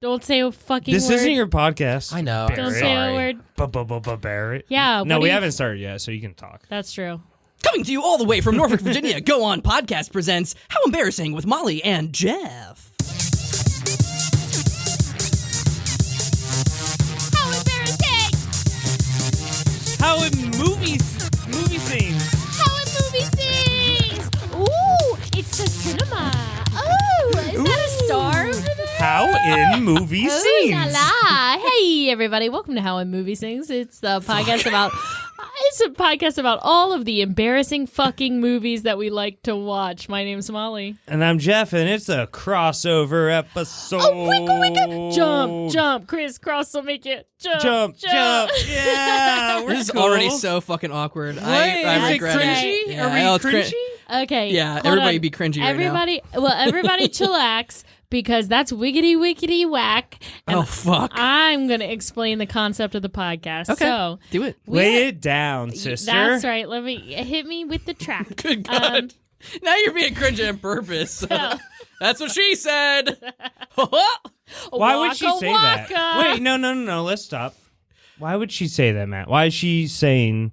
Don't say a fucking word. This isn't your podcast. I know. Don't say a word. Barrett. Yeah. No, we haven't started yet, so you can talk. That's true. Coming to you all the way from Norfolk, Virginia, Go On Podcast presents How Embarrassing with Molly and Jeff. How embarrassing! How it movie scenes. How a movie sings! Ooh, it's the cinema. Oh, is that a star over there? How in movie Oh, scenes. la la. Hey, everybody. Welcome to How a Movie Sings. It's the podcast about... It's a podcast about all of the embarrassing fucking movies that we like to watch. My name's Molly. And I'm Jeff, and it's a crossover episode. Oh, wicka. Jump, jump, crisscross will make it. Jump. Yeah, we're This is cool. already so fucking awkward. What? I Is it regret cringy? it. Are we it's cringy? Okay. Yeah, hold everybody on. be cringy right everybody, Well, everybody chillax because that's wiggity whack. And Oh, fuck. I'm going to explain the concept of the podcast. Okay. So, Do it. Lay it down, sister. that's right. Hit me with the track. Good God. Now you're being cringy on purpose. That's what she said. Why would she Waka say waka. that? Wait, no. Let's stop. Why would she say that, Matt? Why is she saying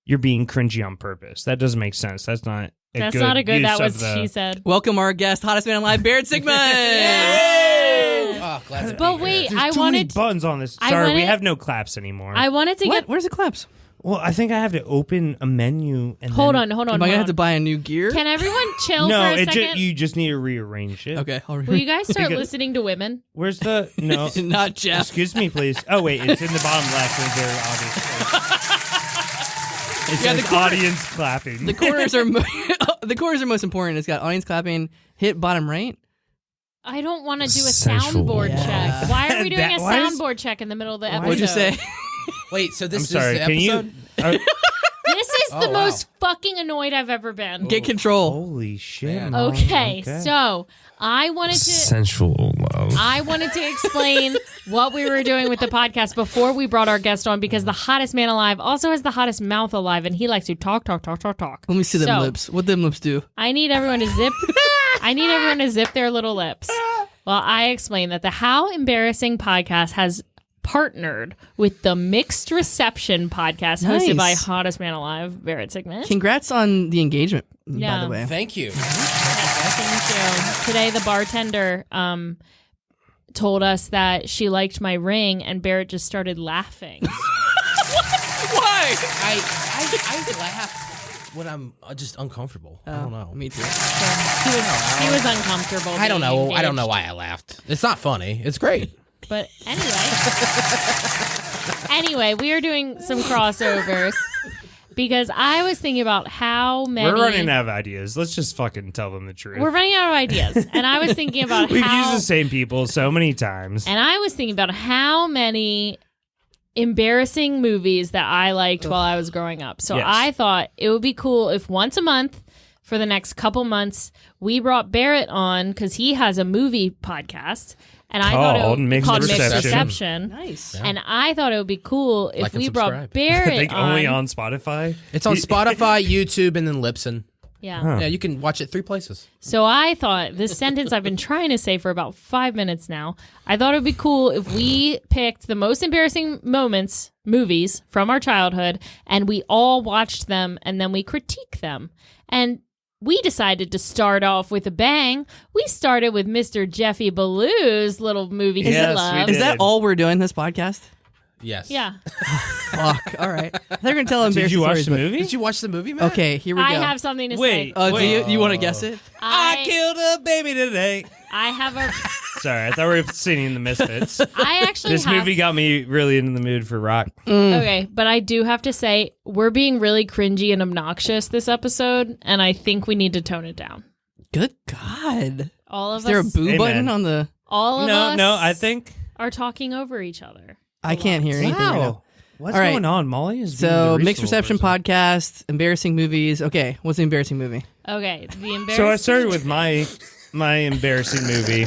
you're being cringy on purpose? That doesn't make sense. That's not a That's good not a good. use That of was the... she said. Welcome our guest, hottest man alive, Barrett Sigmon. Oh, glad to be But here. wait, There's I too many wanted. buttons on this. I Sorry, we wanted- have no claps anymore. I wanted to What? get. Where's the claps? Well, I think I have to open a menu and Hold then... on. Am I going to have to buy a new gear? Can everyone chill No, for a second? you just need to rearrange it. Okay. Will you guys start Because- listening to women? Where's the... No. Not Jeff. Excuse me, please. Oh, wait. It's in the bottom left and very obvious. It Yeah, says the corner- audience clapping. The corners are the corners are most important. It's got audience clapping. Hit bottom right. I don't want to do a Sensual. soundboard Yeah. check. Why are we doing That- a why is- soundboard check in the middle of the episode? What'd you say? Wait, so this I'm is sorry. the Can episode? you... This is the Oh, wow. most fucking annoyed I've ever been. Get control. Holy shit. Man. Mom. Okay, so I wanted to Sensual love. explain what we were doing with the podcast before we brought our guest on because the hottest man alive also has the hottest mouth alive and he likes to talk. Let me see them So, lips. What them lips do? I need everyone to zip their little lips. Well, I explained that the How Embarrassing podcast has partnered with the Mixed Reception podcast hosted by Nice. hottest man alive, Barrett Sigmon. Congrats on the engagement. By Yeah. the way. Thank you. Thank you. Today, the bartender told us that she liked my ring, and Barrett just started laughing. Why? I laugh when I'm just uncomfortable. I don't know. Me too. He was uncomfortable. I don't being know. I don't know engaged. why I laughed. It's not funny. It's great. But anyway, we are doing some crossovers because I was thinking about how many. We're running out of ideas. Let's just fucking tell them the truth. We're running out of ideas, and I was thinking about We've how. used the same people so many times. And I was thinking about how many embarrassing movies that I liked while I was growing up. So Yes. I thought it would be cool if once a month for the next couple months we brought Barrett on because he has a movie podcast. And I thought it Called would Mixed called Mixed Reception. Reception. Nice. And I thought it would be cool if Like and we brought subscribe. Barrett I think on. only on Spotify. It's on Spotify, YouTube, and then Libsyn. Yeah. Huh. Yeah, you can watch it 3 places. So I thought this sentence I've been trying to say for about 5 minutes now. I thought it would be cool if we picked the most embarrassing movies from our childhood, and we all watched them, and then we critique them. And we decided to start off with a bang. We started with Mr. Jeffy Beaulieu's little movie he Yes, we loved. Is that did. all we're doing this podcast? Yes. Yeah. Fuck. All right. They're gonna tell embarrassing Did you watch stories, the but- movie? Did you watch the movie, man? Okay, here we I go. have something to Wait. say. Do you want to guess it? I killed a baby today. I have a. Sorry, I thought we were singing the Misfits. I actually This have. movie got me really in the mood for rock. Okay, but I do have to say we're being really cringy and obnoxious this episode, and I think we need to tone it down. Good God. All of Is there a us, boo Amen. button on the? all of us, No, I think... are talking over each other. I can't hear anything right now. Wow. What's All right. going on? Molly is being So the Mixed reasonable Reception person. podcast, embarrassing movies. Okay, what's the embarrassing movie? Okay, the embarrassing. So I started with my embarrassing movie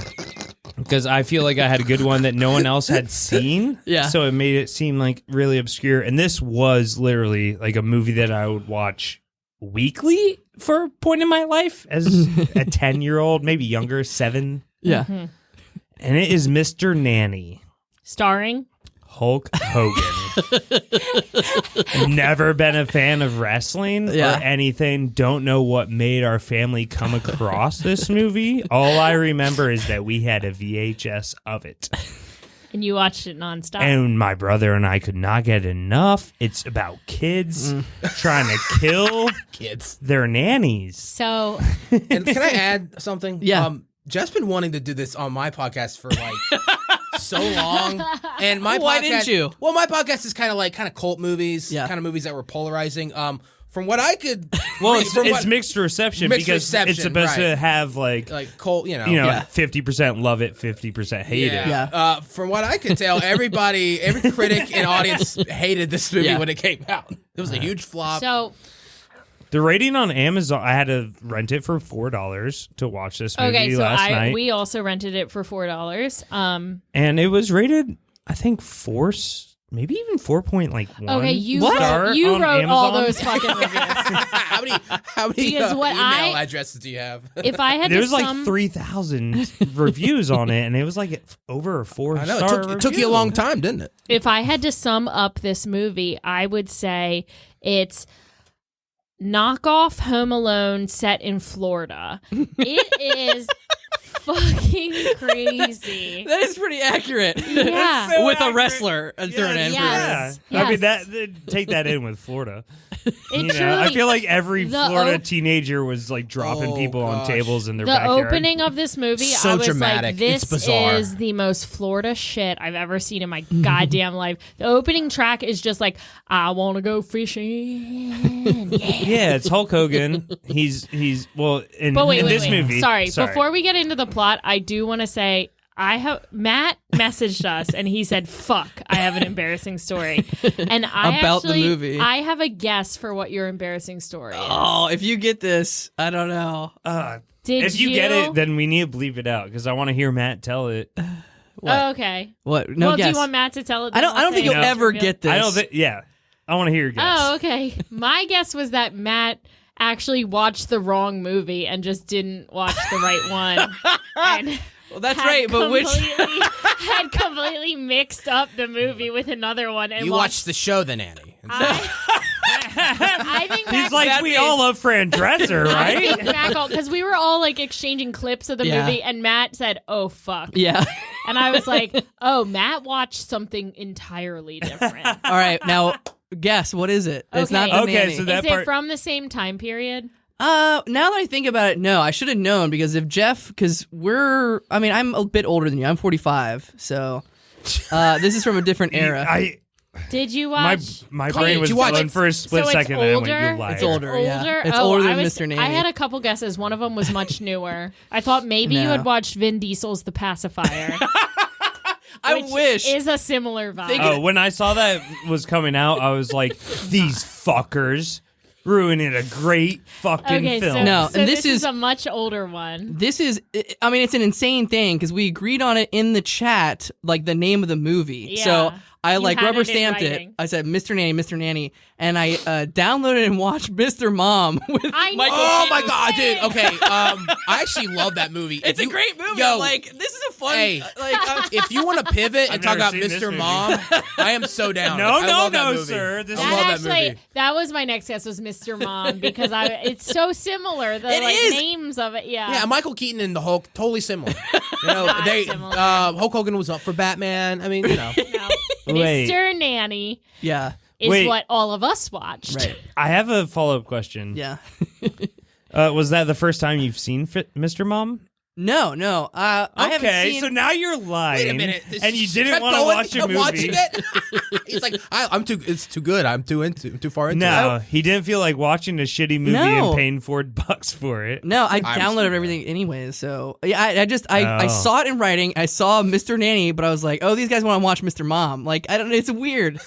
because I feel like I had a good one that no one else had seen. Yeah. So it made it seem like really obscure. And this was literally like a movie that I would watch weekly for a point in my life as a 10-year-old, maybe younger, 7. Yeah. and it is Mr. Nanny. Starring Hulk Hogan. Never been a fan of wrestling or anything. Don't know what made our family come across this movie. All I remember is that we had a VHS of it. and you watched it nonstop. And my brother and I could not get enough. It's about kids trying to kill Kids. their nannies. So And can I add something? Yeah. Jeff's been wanting to do this on my podcast for like so long. And my Why podcast, didn't you? Well, my podcast is kind of cult movies, kind of movies that were polarizing. From what I could, Well, read- from it's what- mixed reception Mixed because reception, it's supposed to right. have like cult, 50% love it, 50% hate it. Yeah. From what I could tell, every critic and audience hated this movie when it came out. It was a huge flop. So The rating on Amazon, I had to rent it for $4 to watch this movie okay, so last night. we also rented it for $4. And it was rated, I think, maybe even 4.1. Okay, you star wrote on all Amazon. those fucking reviews. how many Because what email addresses do you have? If I had There to was like sum, 3,000 reviews on it, and it was like over a 4-star I know it took you a long time, didn't it? if I had to sum up this movie, I would say it's knockoff Home Alone set in Florida. It is fucking crazy. That is pretty accurate. Yeah. So With a accurate. wrestler thrown in. Yes. Yeah. I mean, Yes. take that in with Florida. It I truly, feel like every the Florida op- teenager was like dropping Oh, people on gosh. tables in their the backyard. opening of this movie, So I was dramatic. like, this It's bizarre. is the most Florida shit I've ever seen in my goddamn life. The opening track is just like, I want to go fishing. Yeah, it's Hulk Hogan. He's well in, But wait, in wait, this wait. movie. Sorry, before we get into the plot, I do want to say Matt messaged us and he said, "Fuck, I have an embarrassing story." And About the movie. I have a guess for what your embarrassing story is. Oh, if you get this, I don't know. Did if you get it, then we need to bleep it out because I want to hear Matt tell it. Oh, okay. What? No well, guess. do you want Matt to tell it? I don't think you'll ever get this. I don't think. Yeah, I want to hear your guess. Oh, okay. My guess was that Matt actually watched the wrong movie and just didn't watch the right one. And Well, that's had right, but which? had completely mixed up the movie with another one and You watched the show, The Nanny. I think He's like, we all love Fran Dresser, I right? think Matt, because we were all like exchanging clips of the Yeah. movie, and Matt said, "Oh fuck," Yeah. and I was like, "Oh, Matt watched something entirely different." All right, now guess what is it? It's not the Okay. Okay, nanny. so Is that it part. from the same time period? Now that I think about it, no, I should have known because if Jeff, because I'm a bit older than you. I'm 45, so this is from a different era. Did you My watch? brain was you watch blown it? for a split So it's second, and I went, older? "You liar." It's older, yeah. Older? It's Oh, older I than was- Mr. Nanny. I had a couple guesses. One of them was much newer. I thought maybe you No. had watched Vin Diesel's The Pacifier. I which wish. is a similar vibe. Oh, when I saw that was coming out, I was like, "These fuckers ruining a great fucking okay, film." so, No, so and this this is is- a much older one. This is, I mean, it's an insane thing because we agreed on it in the chat, like the name of the movie. Yeah. So I You like had rubber it in stamped it. writing. I said Mr. Nanny, and I downloaded and watched Mr. Mom with I Michael. Oh knew my it. God, dude. Okay, I actually love that movie. It's a great movie. Yo, Like this is a fun. Hey. Like if you want to pivot and I've talk never about seen this Mr. movie. Mom, I am so down. No, I no, love that no, movie. sir. This I is- love that Actually, movie. that was my next guess was Mr. Mom because it's so similar. The It like is. names of it, yeah. Yeah, Michael Keaton and the Hulk, totally similar. You know, Not they similar. Hulk Hogan was up for Batman. I mean, you know. No. Wait. Mr. Nanny yeah, is Wait. what all of us watched. right. I have a follow-up question. Yeah. Was that the first time you've seen Mr. Mom? No. I haven't Okay, seen. so now you're lying. Wait a minute. And you She didn't kept want to going, watch a kept movie. watching it. He's like, I'm too. It's too good. I'm too far into No, it. he didn't feel like watching a shitty movie No. and paying $4 for it. No, I I downloaded respect everything anyways. So yeah, I Oh. saw it in writing. I saw Mr. Nanny, but I was like, oh, these guys want to watch Mr. Mom. Like I don't know. It's weird.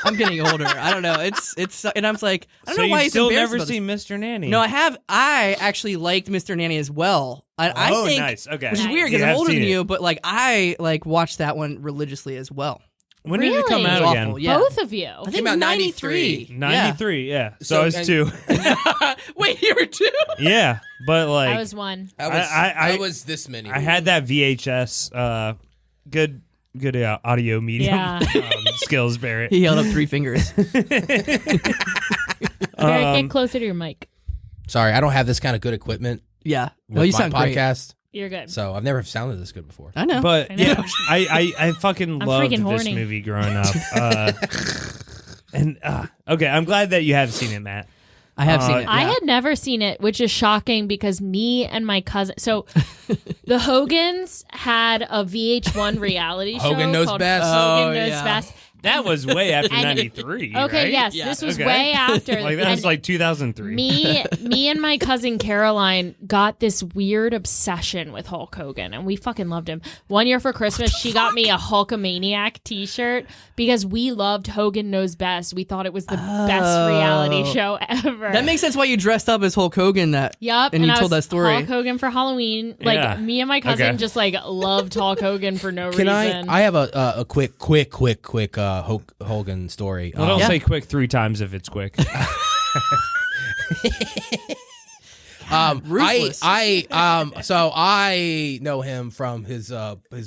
I'm getting older. I don't know. It's and I was like, I don't So know why you've he's still embarrassed never about this. seen Mr. Nanny? No, I have. I actually liked Mr. Nanny as well. I think, nice. Okay. which is Nice. weird You because I'm have older seen than it. you, but like I like watched that one religiously as well. When did it come Really? out It was again? awful, yeah. Both of you. I think Came out 93. 93, yeah. So So- I was and- 2. Wait, you were 2? Yeah, but like I was 1. I was this many. I had that VHS good audio medium Yeah. skills, Barrett. He held up 3 fingers. Barrett, get closer to your mic. Sorry, I don't have this kind of good equipment Yeah. with No, you my sound great. podcast, You're good. so I've never sounded this good before. I know. But I know. yeah, I fucking I'm loved freaking this horny. movie growing up. And okay, I'm glad that you have seen it, Matt. I have seen it. I yeah. had never seen it, which is shocking because me and my cousin. So, the Hogans had a VH1 reality show Hogan Knows called Best. Hogan Oh, Knows yeah. Best. That was way after And- 93. Okay, right? yes, Yeah. this was Okay. way after. Like that was and like 2003. me and my cousin Caroline got this weird obsession with Hulk Hogan, and we fucking loved him. One year for Christmas, she got me a Hulkamaniac T-shirt because we loved Hogan Knows Best. We thought it was the best reality show ever. That makes sense why you dressed up as Hulk Hogan Yup, and you I told was that story. Hulk Hogan for Halloween. Like Yeah. me and my cousin Okay. just like loved Hulk Hogan for no Can reason. I have a quick Hulk Hogan story. Well, don't Yeah. say quick 3 times if it's quick. Ruthless. So I know him from his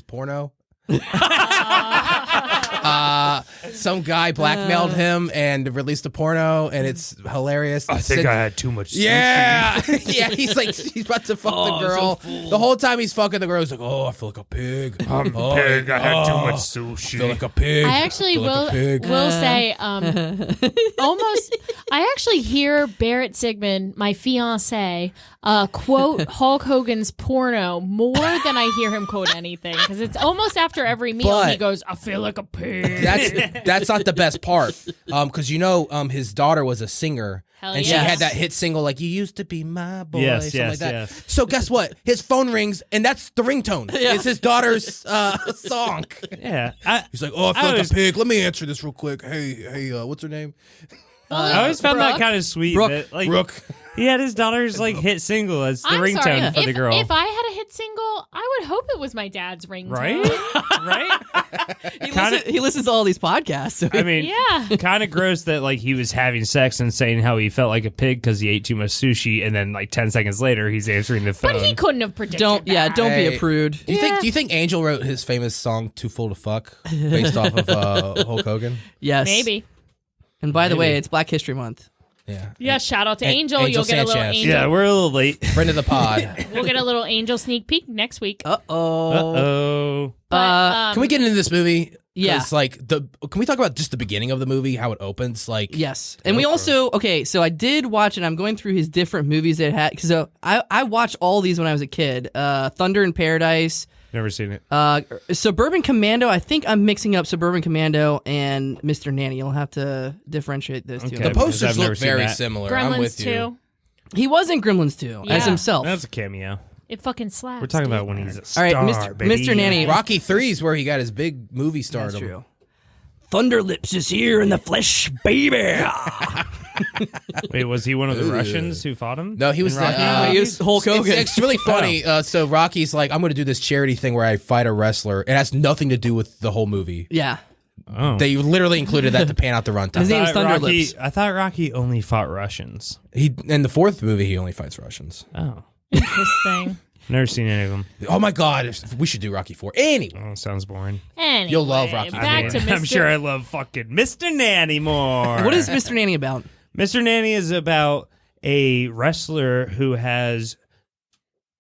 porno. Some guy blackmailed him and released a porno, and it's hilarious. I think I had too much. Yeah, yeah. He's about to fuck the girl. The whole time he's fucking the girl, he's like, "Oh, I feel like a pig. I'm oh, pig. I had too much I sushi. feel like a pig. I actually feel like a pig." will say almost. I actually hear Barrett Sigmon, my fiance, quote Hulk Hogan's porno more than I hear him quote anything because it's almost after every meal But- he goes, "I feel like a pig." That's not the best part, because his daughter was a singer, Hell and she yes. had that hit single like "You Used to Be My Boy," Yes, something yes, like that. yes. So guess what? His phone rings, and that's the ringtone. It's his daughter's song. Yeah. He's like, "Oh, I feel I like was- a pig. Let me answer this real quick. Hey, what's her name? I always found that Brooke? kind of sweet. Brooke. That, like, Brooke." he had his daughter's like hit single as the I'm ringtone sorry. for the girl. If I had a hit single, I would hope it was my dad's ringtone. Right? Right? He listens to all these podcasts. So I mean, Yeah. kind of gross that like he was having sex and saying how he felt like a pig because he ate too much sushi, and then like 10 seconds later he's answering the phone. But he couldn't have predicted don't be that. a Hey. prude. Do you think Angel wrote his famous song "Too Full to Fuck" based off of Hulk Hogan? Yes. Maybe. And by the way, Maybe. it's Black History Month. Yeah. Yeah, shout out to An- Angel. Angel You'll get a little Sanchez. Angel. Yeah, we're a little late. Friend of the pod. We'll get a little Angel sneak peek next week. Uh-oh. Uh-oh. But, Can we get into this movie? 'Cause, Yeah. Can we talk about just the beginning of the movie, how it opens? Like, Yes. And we also, so I did watch, and I'm going through his different movies that it had, because I watched all these when I was a kid. Thunder in Paradise, Never seen it. Suburban Commando. I think I'm mixing up Suburban Commando and Mr. Nanny. You'll have to differentiate those two. Okay. the I've posters never look seen very that. similar. I'm Gremlins with you. 2. He was in Gremlins 2 as Yeah. himself. That's a cameo. It fucking slaps. We're talking dude. about when he's a All star, right, Mr. baby. Mr. Nanny. Rocky 3 is where he got his big movie stardom. That's true. Thunderlips is here in the flesh, baby. Wait, was he one of the Russians who fought him? No, he was in the, Rocky? he was Hulk Hogan. It's really funny. So Rocky's like, I'm going to do this charity thing where I fight a wrestler. It has nothing to do with the whole movie. Yeah. Oh. They literally included that to pan out the His runtime. name is Thunderlips. I thought Rocky only fought Russians. He in the fourth movie, he only fights Russians. Oh. Interesting. Never seen any of them. Oh my God, we should do Rocky 4. Anyway, Oh, sounds boring. Anyway, You'll love Rocky. Back to Mr. I'm sure I love fucking Mr. Nanny more. What is Mr. Nanny about? Mr. Nanny is about a wrestler who has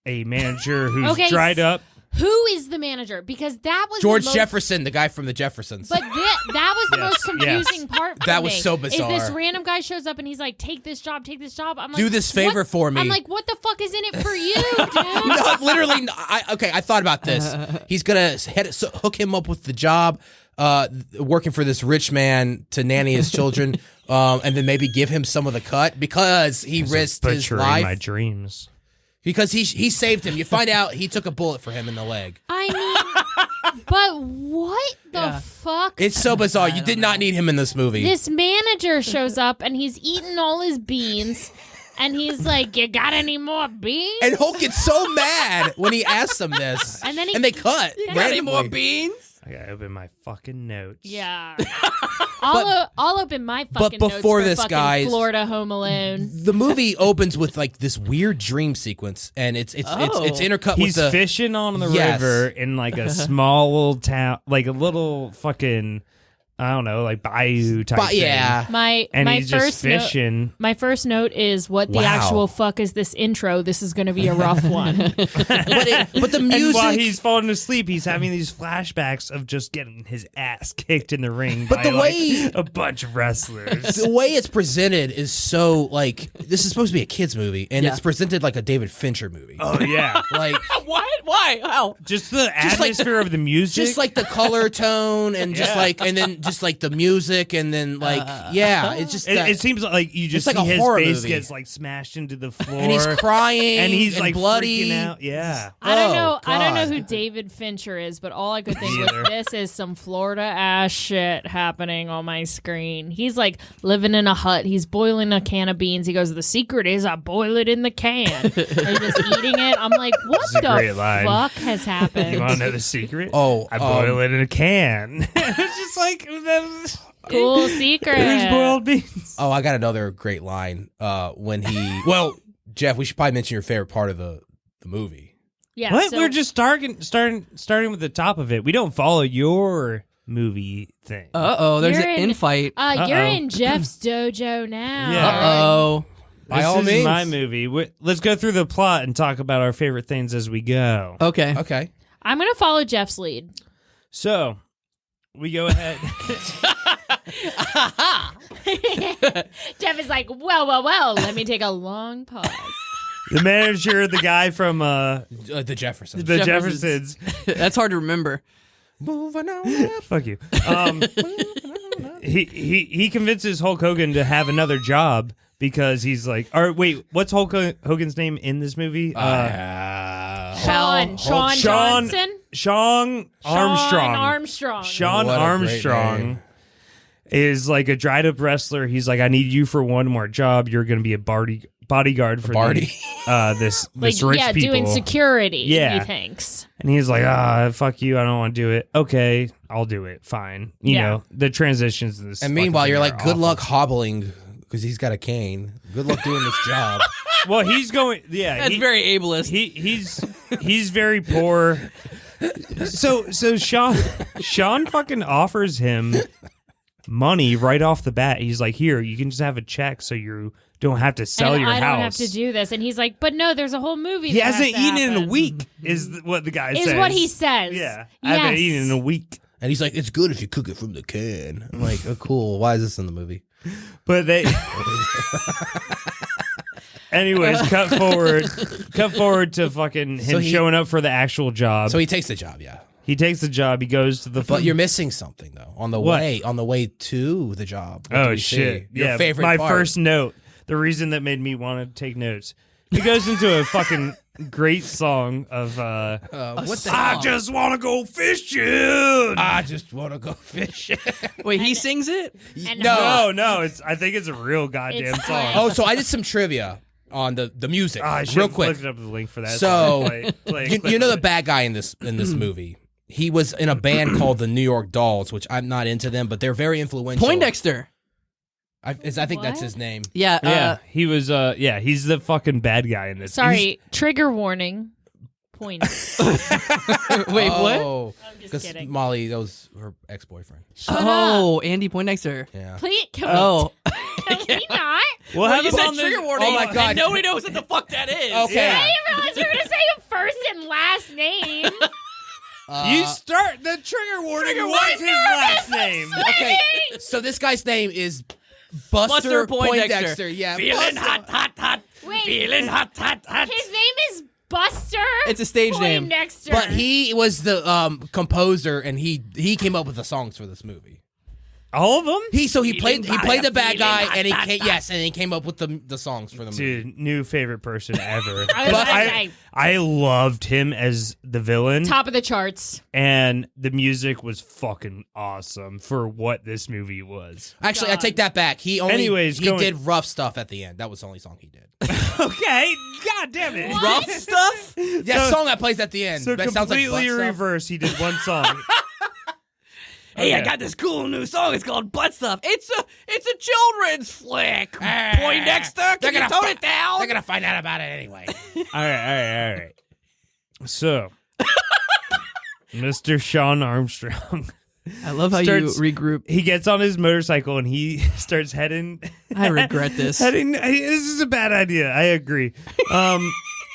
a manager who's Okay, dried up. Who is the manager? Because that was George the most, Jefferson, the guy from the Jeffersons. But that was the most confusing part. For That was me, so Is this bizarre. random guy shows up and he's like, "Take this job, take this job." I'm like, Do this favor what? for me. I'm like, "What the fuck is in it for you, dude?" No, literally. I thought about this. He's gonna hook him up with the job, working for this rich man to nanny his children, and then maybe give him some of the cut because he risked his Butchering life. my dreams. Because he saved him. You find out he took a bullet for him in the leg. I mean, but what the fuck? It's so bizarre. You did not need him in this movie. This manager shows up and he's eating all his beans, and he's like, "You got any more beans?" And Hulk gets so mad when he asks him this. And then they cut. Got any more randomly. beans? I gotta open my fucking notes. Yeah. I'll open my fucking but before notes for this, fucking guys, Florida Home Alone. The movie opens with like this weird dream sequence, and it's intercut He's with the fishing on the Yes. river in like a small little town, like a little fucking, I don't know, like bayou type thing. yeah. And My he's just first fishing. my first note is what the Wow. actual fuck is this intro? This is going to be a rough one. But the And music. while he's falling asleep, he's having these flashbacks of just getting his ass kicked in the ring But by the way- like, a bunch of wrestlers. the way it's presented is so like this is supposed to be a kids movie, and Yeah. it's presented like a David Fincher movie. Oh yeah, Like What? Why? How? just the like- atmosphere of the music. just like the color tone, and just Yeah. like and then just like the music, and then like yeah, it's just that, it seems like you just It's like see a his horror face movie. gets like smashed into the floor, and he's crying, and he's like bloody. freaking out. Yeah, I don't Oh, know. I don't know God. who David Fincher is, but all I could think Me was either. this is some Florida ass shit happening on my screen. He's like living in a hut. He's boiling a can of beans. He goes, "The secret is I boil it in the can." They're just eating it. I'm like, what This is a great the line. fuck has happened? you want to know the secret? Oh, I boil it in a can. It's just like Cool secret. Here's boiled beans. Oh, I got another great line. When he well, Jeff, we should probably mention your favorite part of the movie. Yeah. What? so- We're just starting with the top of it. We don't follow your movie thing. There's You're an in- infight. You're in Jeff's dojo now. Yeah. By This all is means. my movie. Let's go through the plot and talk about our favorite things as we go. Okay. Okay. I'm gonna follow Jeff's lead. So, we go ahead. Jeff is like, well. Let me take a long pause. The manager, the guy from The Jeffersons. the Jeffersons. Jeffersons. That's hard to remember. Moving on. Fuck you. He convinces Hulk Hogan to have another job because he's like, or wait, what's Hulk Hogan's name in this movie? Sean Johnson. Sean Armstrong. Sean What a great Armstrong name. is like a dried up wrestler. He's like, I need you for one more job. You're going to be a bodyguard for Barty. this Like, rich yeah, people. doing security. Yeah. He thinks. And he's like, fuck you. I don't want to do it. Okay, I'll do it. Fine. You Yeah. know, the transitions in this. And meanwhile, fucking you're thing like, are good awful. luck hobbling because he's got a cane. Good luck doing this job. Well, he's going. Yeah, That's very ableist. he's very poor. So Sean fucking offers him money right off the bat. He's like, here, you can just have a check so you don't have to sell And your I house. don't have to do this. And he's like, but no, there's a whole movie. He that has hasn't to eaten in a happen. week. Is what the guy says. Is what he says. Yeah, I haven't Yes. eaten in a week. And he's like, it's good if you cook it from the can. I'm like, oh, cool. Why is this in the movie? But they. Anyways, cut forward to fucking him So he- showing up for the actual job. So he takes the job, yeah. He takes the job. He goes to the. But you're missing something though on the What? way to the job. What do Oh we shit! see? Your Yeah, favorite my part. first note. The reason that made me want to take notes. He goes into a fucking great song of. What the I hell? just want to go fishing. I just want to go fishing. Wait, he sings it? And No, it's. I think it's a real goddamn It's song. Oh, so I did some trivia on the music I should real have quick. looked up the link for that. So, play You know the bad guy in this movie. He was in a band called the New York Dolls, which I'm not into them, but they're very influential. Poindexter. I think that's What? his name. Yeah. Yeah, he was. Yeah, he's the fucking bad guy in this. Sorry, trigger warning. Point. Wait, what? Oh, I'm just 'cause kidding. Molly, that was her ex-boyfriend. Shut up. Oh, Andy Poindexter. Yeah. Please, can Oh. we not? We'll have you him said on this- trigger warning. Oh my God. And nobody knows what the fuck that is. Okay. I didn't realize you were going to say a first and last name. You start the trigger warning. What's his last name? Okay, so this guy's name is Buster Poindexter. Yeah, Feeling Buster. hot. Wait, Feeling hot. his name is Buster. It's a stage name. Poindexter. But he was the composer, and he came up with the songs for this movie. All of them? He played the bad guy, hot, and he hot, came, hot. yes, and he came up with the songs for the movie. Dude, new favorite person ever. I was But gonna say- I loved him as the villain, Top of the charts. and the music was fucking awesome for what this movie was. Actually, I take that back. He Anyways, going- did rough stuff at the end. That was the only song he did. Okay, god damn it. Rough stuff? That song that plays at the end. So that sounds like completely butt stuff. reverse. He did one song. Hey, I Okay. got this cool new song. It's called Butt Stuff. It's a children's flick. Poindexter, can you tone it down? They're gonna find out about it anyway. All right. So, Mr. Sean Armstrong. I love how starts- you regroup. He gets on his motorcycle and he starts heading. I regret this. This is a bad idea. I agree.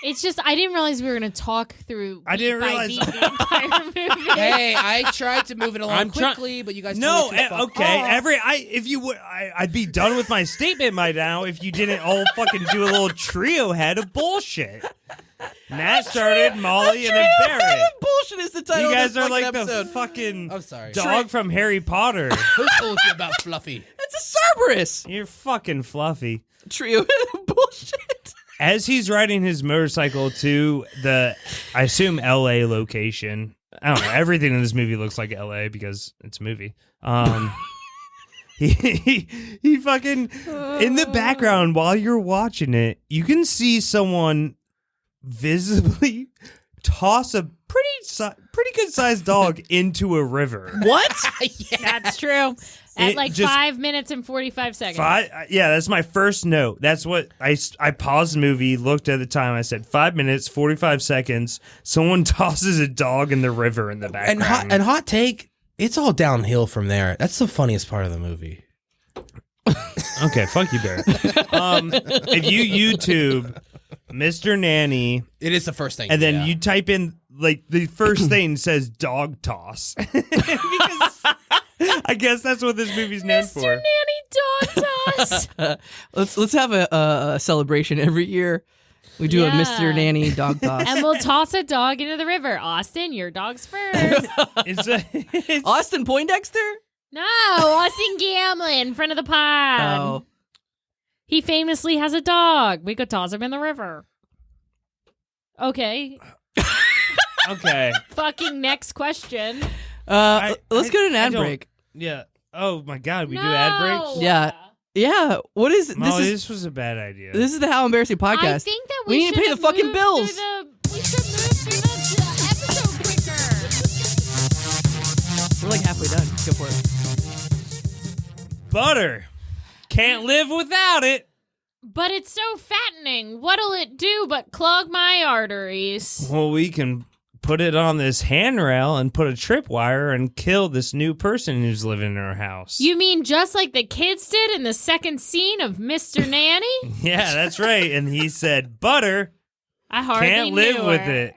It's just I didn't realize we were going to talk through. I didn't beat by realize- beat the entire movie. Hey, I tried to move it along I'm try- quickly, but you guys No, told me to fuck okay. off. I'd be done with my statement by now if you didn't all fucking do a little Triohead of bullshit. Matt started, Molly, and then Barrett. Bullshit is the title You guys of this are like fucking episode. the fucking I'm sorry. dog from Harry Potter. Who told you about Fluffy? It's a Cerberus. You're fucking fluffy. Trio bullshit. As he's riding his motorcycle to the, I assume, L.A. location. I don't know. Everything in this movie looks like L.A. because it's a movie. He fucking, in the background while you're watching it, you can see someone visibly toss a pretty good sized dog into a river. What? That's true. At It like just- 5 minutes and 45 seconds. Yeah, that's my first note. That's what I paused the movie, looked at the time. I said 5 minutes, 45 seconds. Someone tosses a dog in the river in the background. And hot take, it's all downhill from there. That's the funniest part of the movie. Okay, fuck you, Barrett. If you YouTube Mr. Nanny, It is the first thing. and then yeah. you type in, like, the first thing says dog toss. Because I guess that's what this movie's known Mr. for. Nanny Dog Toss. Let's have a celebration every year. We do a Yeah. Mr. Nanny dog toss. And we'll toss a dog into the river. Austin, your dog's first. It's Austin Poindexter? No, Austin Gamlin, in front of the pod. Oh. He famously has a dog. We could toss him in the river. Okay. okay. Fucking next question. Let's go to an I ad don't- break. Yeah. Oh my God, we No. do ad breaks. Yeah. Yeah. What is Molly, this? this was a bad idea. This is the How Embarrassing podcast. I think that We need to pay should the fucking move bills. We should move through the episode quicker. We're like halfway done. Go for it. Butter. Can't live without it. But it's so fattening. What'll it do but clog my arteries? Well, we can put it on this handrail and put a tripwire and kill this new person who's living in our house. You mean just like the kids did in the second scene of Mr. Nanny? Yeah, that's right. And he said, butter, I hardly can't live knew with her.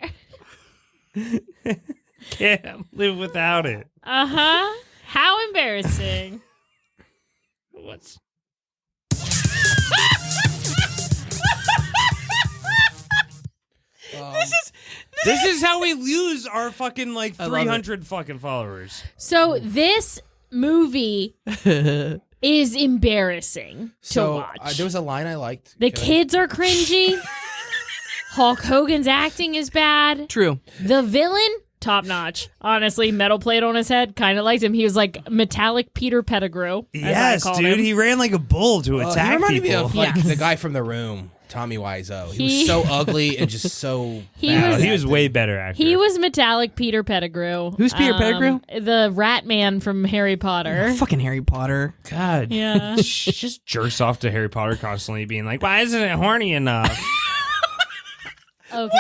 it. Can't live without it. Uh-huh. How embarrassing. What's... This is how we lose our fucking like I love it. 300 fucking followers. So this movie is embarrassing to watch. There was a line I liked. The Can I- kids are cringy. Hulk Hogan's acting is bad. True. The villain, top notch. Honestly, metal plate on his head, kind of liked him. He was like metallic Peter Pettigrew. as I Yes, called dude. him. He ran like a bull to He attack reminded people. me of like Yes. the guy from The Room, Tommy Wiseau. He He- was so ugly and just so. He bad was- at He was acting. way better actor. He was metallic Peter Pettigrew. Who's Peter Pettigrew? The Rat Man from Harry Potter. Fucking Harry Potter. God. Yeah. Just jerks off to Harry Potter constantly, being like, "Why isn't it horny enough?" Okay.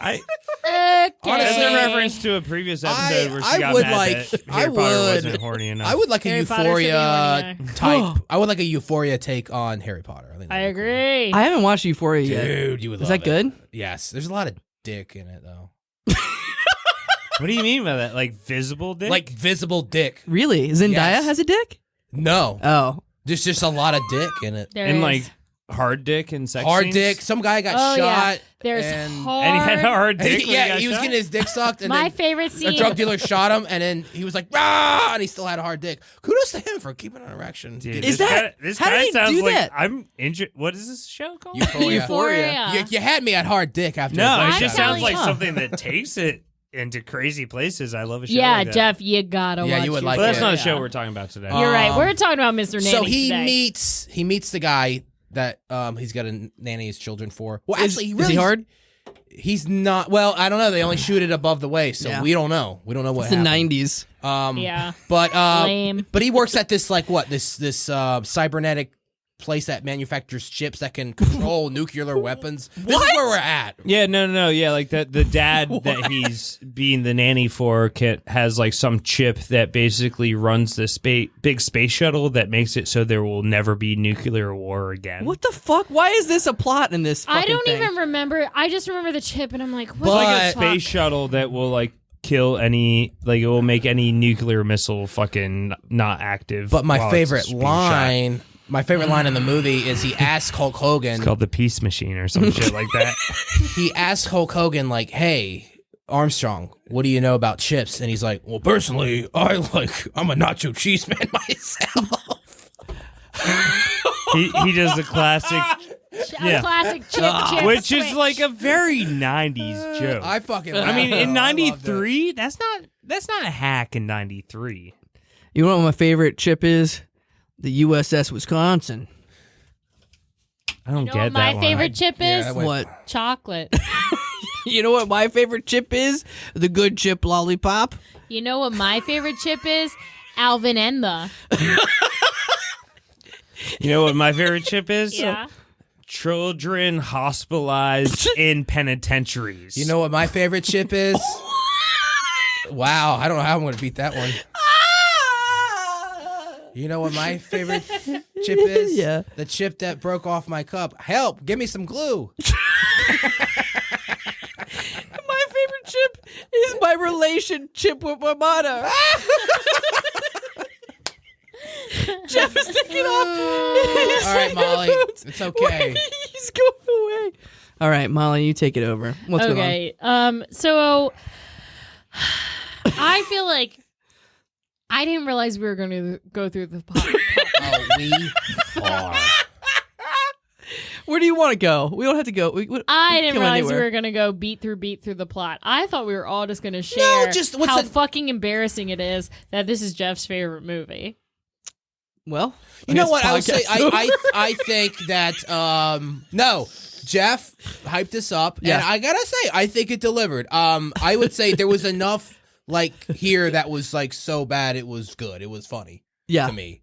I, Okay. that's Honestly, a reference to a previous episode where she I got would mad like. that I Harry Potter would. wasn't horny enough. I would like a Harry Potter should be Euphoria horny. type. I would like a Euphoria take on Harry Potter. I think I that'd be cool. agree. I haven't watched Euphoria yet. Dude, you would Is love that good? it. Yes, there's a lot of dick in it though. What do you mean by that? Like visible dick? Like visible dick. Really? Zendaya Yes. has a dick? No, Oh. there's just a lot of dick in it. There and is. like hard dick and sex Hard scenes? dick. Some guy got Oh, yeah. shot. There's and, hard. And he had a hard dick. when yeah, he he was got getting his dick sucked, and My then favorite a scene. drug dealer shot him, and then he was like, "Rah!" and he still had a hard dick. Kudos to him for keeping an erection. Dude, Dude, Is this that- guy- this how did guy he sounds do like that? I'm injured. What is this show called? Euphoria. Euphoria. You had me at hard dick after. No, the it first just shot. sounds like Huh. something that takes it into crazy places. I love a show Yeah, like that. Jeff, you gotta Yeah, watch you would Euphoria. like But that's it. not a show we're talking about today. You're right. We're talking about Mr. Nanny So he today. meets the guy that he's got to nanny his children for. Well, Is- actually, he is really he hard? He's not. Well, I don't know. They only shoot it above the waist, so we don't know. We don't know what it's happened. the 90s. Yeah. But Lame. but he works at this this cybernetic place that manufactures chips that can control nuclear weapons. This is where we're at. Yeah, no, yeah, like the dad that he's being the nanny for has like some chip that basically runs this big space shuttle that makes it so there will never be nuclear war again. What the fuck? Why is this a plot in this fucking I don't thing? even remember. I just remember the chip, and I'm like, what It's like a the space shuttle that will like kill any, like it will make any nuclear missile fucking not active. But my while favorite it's being shot. line. My favorite line in the movie is he asks Hulk Hogan. It's called the Peace Machine or some shit like that. He asks Hulk Hogan, like, hey, Armstrong, what do you know about chips? And he's like, well, personally, I'm a nacho cheese man myself. he does the classic, classic chip, which switch. is like a very 90s joke. I mean, in loved it. '93, that's not a hack in '93. You know what my favorite chip is? The USS Wisconsin. I don't You know get what my that favorite one. chip is? What? Chocolate. You know what my favorite chip is? The good chip lollipop. You know what my favorite chip is? Alvin and the. You know what my favorite chip is? Yeah. Children hospitalized in penitentiaries. You know what my favorite chip is? Wow, I don't know how I'm going to beat that one. You know what my favorite chip is? Yeah. The chip that broke off my cup. Help, give me some glue. My favorite chip is my relationship with my mother. Jeff is taking off. All right, Molly, it's okay. Wait, he's going away. All right, Molly, you take it over. What's going on? Okay. So I feel like I didn't realize we were going to go through the pot. Oh, we are. Where do you want to go? We don't have to go. I didn't go realize anywhere. we were going to go beat through the plot. I thought we were all just going to share just what's how the- fucking embarrassing it is that this is Jeff's favorite movie. Well, You know what? I would podcast say I think that no, Jeff hyped this up, Yeah. and I gotta say I think it delivered. I would say there was enough like here that was like so bad it was good. It was funny yeah, to me.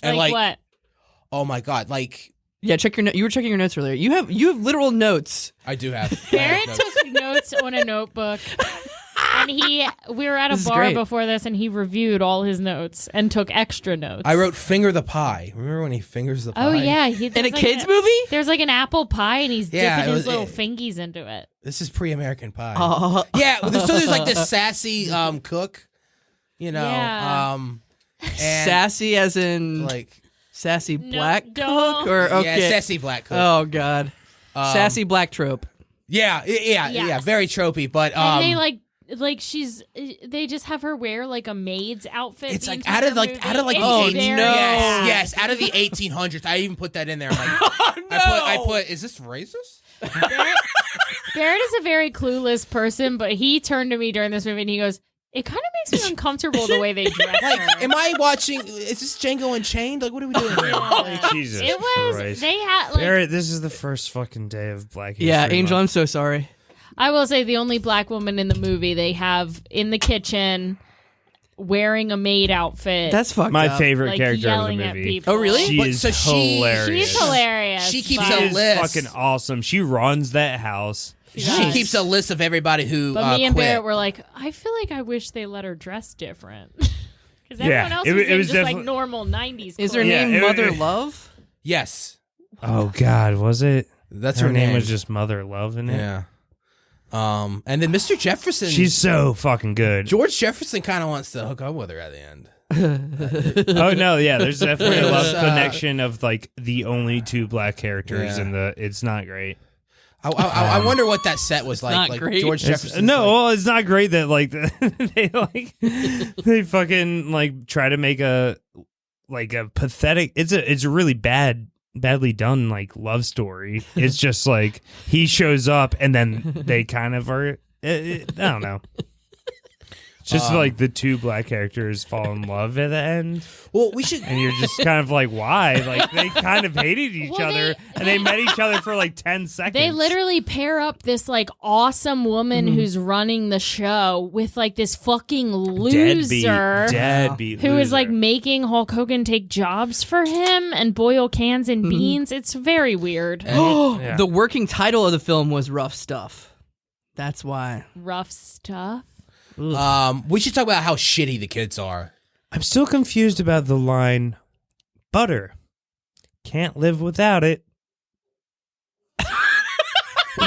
And Like, like, what? oh my god, like yeah. Check your. You were checking your notes earlier. You have literal notes. I do have. Barrett took notes on a notebook. And we were at a This is bar great. before this, and he reviewed all his notes and took extra notes. I wrote "finger the pie." Remember when he fingers the pie? Oh yeah, In a kids movie? There's like an apple pie, and he's Yeah, dipping it his was- little fingies into it. This is pre-American Pie. Oh, Yeah, so there's like this sassy cook, you know, Yeah. and sassy as in like sassy No, black don't. cook or okay. yeah, sassy black cook. Oh god, sassy black trope. Yeah, Yes. very tropey, but And they they just have her wear like a maid's outfit. it's the like entire out of like movie. out of like It's Oh, the very no. bad. yes, out of the 1800s. I even put that in there. I'm like, I put. Is this racist? Barrett is a very clueless person, but he turned to me during this movie and he goes, "It kind of makes me uncomfortable the way they dress Like, her." am I watching? Is this Django Unchained? Like, what are we doing here? Like, Jesus It was. Christ. They had like. Barrett, this is the first fucking day of Black History Yeah, Angel, I'm Month. so sorry. I will say the only black woman in the movie they have in the kitchen wearing a maid outfit. That's fucked My up. favorite like character of the yelling at movie. people. Oh, really? She But- is so she- hilarious. She's hilarious. She keeps but, She a is list. fucking awesome. She runs that house. She does. keeps a list of everybody who But me and quit. Barrett were like, I feel like I wish they let her dress different. Because Yeah, everyone else it was was in just like definitely- normal 90s Is her clothes. Yeah, name it- Mother it- Love? Yes, Oh God, was it? that's Her her name was just Mother Love in it. Yeah. And then Mr. Jefferson. She's so fucking good. George Jefferson kind of wants to hook up with her at the end. Oh no, yeah, there's definitely a love It's, connection of like the only two black characters Yeah. in the. It's not great. I wonder what that set was like. not Like great. George It's- Jefferson. no, well, it's not great that like they fucking like try to make a pathetic. It's a really badly done like love story. It's just like he shows up and then they kind of are. I don't know. Just like the two black characters fall in love at the end. Well, we should. And you're just kind of like, why? Like, they kind of hated each other, and they met each other for like 10 seconds. They literally pair up this like awesome woman who's running the show with like this fucking loser deadbeat who loser. is like making Hulk Hogan take jobs for him and boil cans and beans. It's very weird. Yeah. The working title of the film was Rough Stuff. That's why. Rough stuff. We should talk about how shitty the kids are. I'm still confused about the line, butter. Can't live without it.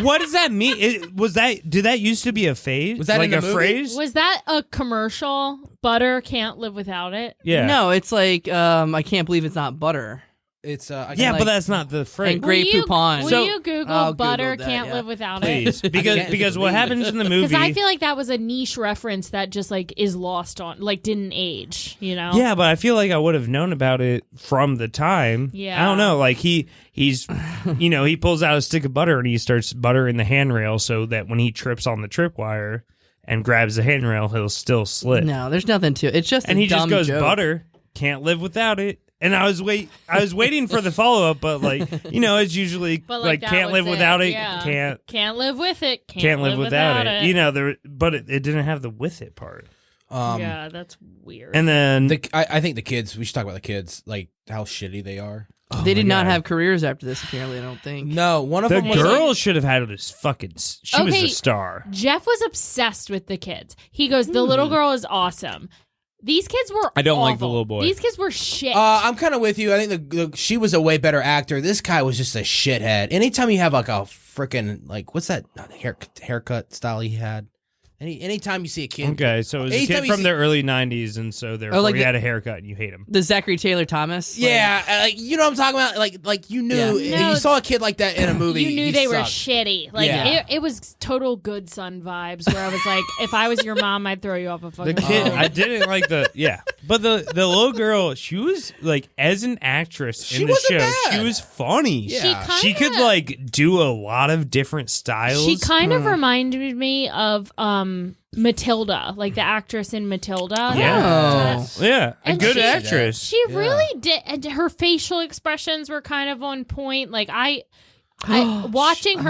What does that mean? Did that used to be a phase? Was that like in the a movie? phrase? Was that a commercial? Butter can't live without it. Yeah. No, it's like I can't believe it's not butter. It's Yeah, like- but that's not the phrase. And Grey Poupon. Will So- you Google I'll butter Google that, can't yeah. live without Please, it? because what happens in the movie? Because I feel like that was a niche reference that just like is lost on, like didn't age, you know? Yeah, but I feel like I would have known about it from the time. Yeah. I don't know. Like he's, he pulls out a stick of butter and he starts buttering the handrail so that when he trips on the tripwire and grabs the handrail, he'll still slip. No, there's nothing to it. It's just And a he just dumb goes, joke. butter, can't live without it. And I was waiting for the follow up, but like, it's usually But like that can't was live without it, yeah. Can't live with it. can't live without it. But it didn't have the with it part. Yeah, that's weird. And then I think the kids. We should talk about the kids, like how shitty they are. They did not God. have careers after this, apparently, I don't think. No, one of the them was girl should have had this fucking. She was Okay. a star. Jeff was obsessed with the kids. He goes, the little girl is awesome. These kids were I don't like the awful. little boy. These kids were shit. I'm kind of with you. I think she was a way better actor. This guy was just a shithead. Anytime you have like a freaking like what's that haircut style he had? Anytime you see a kid. Okay, so it was a Anytime kid you from see- the early '90s, and so therefore like he the- had a haircut, and you hate him. The Zachary Taylor Thomas? Yeah, like you know what I'm talking about. Like you knew Yeah. No. you saw a kid like that in a movie. you knew he they were sucked. shitty. Like Yeah. it was total good son vibes. Where I was like, if I was your mom, I'd throw you off a The fucking. kid, boat. I didn't like but the little girl, she was like as an actress She in the wasn't show, bad. she was funny. Yeah. She could like do a lot of different styles. She kind of reminded me of Matilda, like the actress in Matilda. Yeah. Oh. yeah, a And good she- actress. She really did, and her facial expressions were kind of on point. Like I watching her,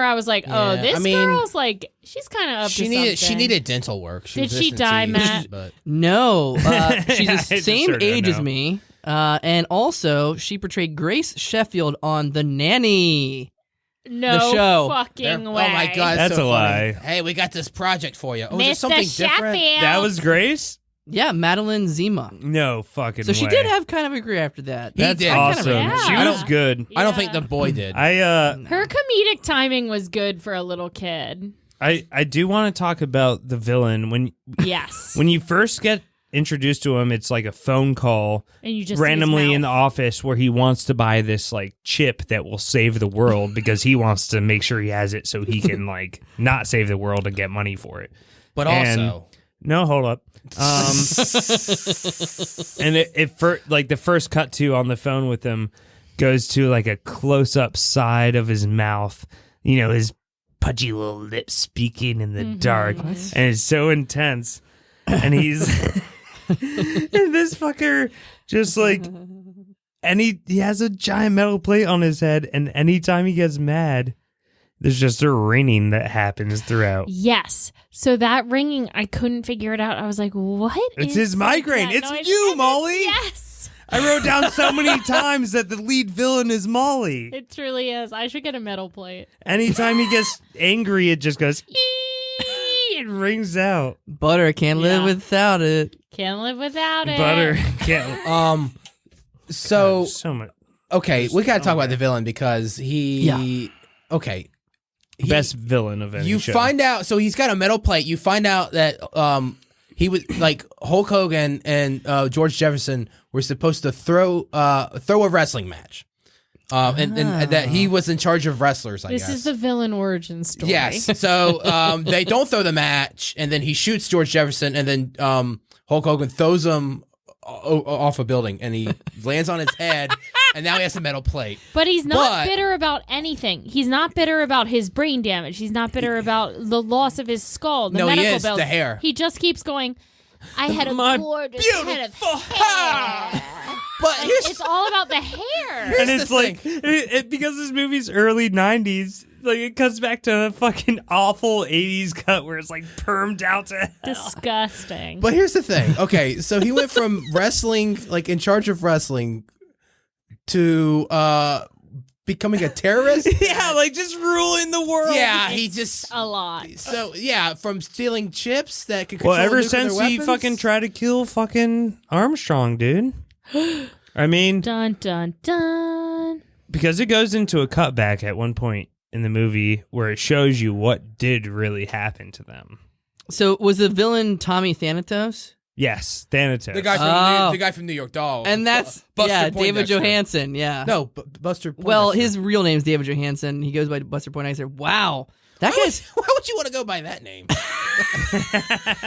I was like, oh, Yeah, this I mean, girl's like, she's kind of up to She something. needed dental work. Did was she listening to die, you, Matt? But No. She's I the just same heard that age as now. me. And also, she portrayed Grace Sheffield on The Nanny. No the show. fucking oh way. my god, That's so a funny. lie. Hey, we got this project for you. Oh, is it Mr. something Sheffield. different? That was Grace. Yeah, Madeline Zima. No fucking. So she way. did have kind of a career after that. He That's did. awesome. Yeah. She I was don't- good. I don't Yeah. think the boy did. Her comedic timing was good for a little kid. I do want to talk about the villain when Yes. when you first get introduced to him. It's like a phone call And you just see his randomly in the mouth. office where he wants to buy this like chip that will save the world because he wants to make sure he has it so he can like not save the world and get money for it. but And- also, No, hold up. And like the first cut to on the phone with him goes to like a close up side of his mouth, his pudgy little lips speaking in the dark, and it's so intense. And he's and this fucker just like, and he has a giant metal plate on his head, and anytime he gets mad, there's just a ringing that happens throughout. Yes. So that ringing, I couldn't figure it out. I was like, what? It's is his migraine. that It's noise? you, And Molly. Yes. I wrote down so many times that the lead villain is Molly. It truly is. I should get a metal plate. Anytime he gets angry, it just goes, "Ee," it rings out. Butter can't live Yeah. without it. Can't live without it. Butter can't. so So much. okay, we gotta talk about the villain because okay. Best villain of any You show. find out, so he's got a metal plate. You find out that he was like Hulk Hogan and George Jefferson were supposed to throw a wrestling match, and that he was in charge of wrestlers. I This guess is the villain origin story. yes. So they don't throw the match, and then he shoots George Jefferson, and then Hulk Hogan throws him off a building, and he lands on his head, and now he has a metal plate. But he's not bitter about anything. He's not bitter about his brain damage. He's not bitter about the loss of his skull. The medical he is. bills. The hair. He just keeps going, I had a gorgeous head of hair. But It's all about the hair. And it's like, because this movie's early 90s, like it comes back to a fucking awful 80s cut where it's like permed out to hell. Disgusting. But here's the thing. Okay, so he went from wrestling, like in charge of wrestling, to becoming a terrorist. Yeah, like just ruling the world. Yeah, It's he just a lot. So yeah, from stealing chips that could control Well, ever nuclear since he weapons. fucking tried to kill fucking Armstrong, dude. I mean, Dun dun dun. because it goes into a cutback at one point in the movie where it shows you what did really happen to them. So was the villain Tommy Thanatos? Yes, Thanatos. the guy from New York Dolls, And that's Buster David Poindexter. Johansson. Yeah. No, Buster. Well, Poindexter. his real name's David Johansson. He goes by Buster Poindexter. Wow. That guy's. Why would you want to go by that name?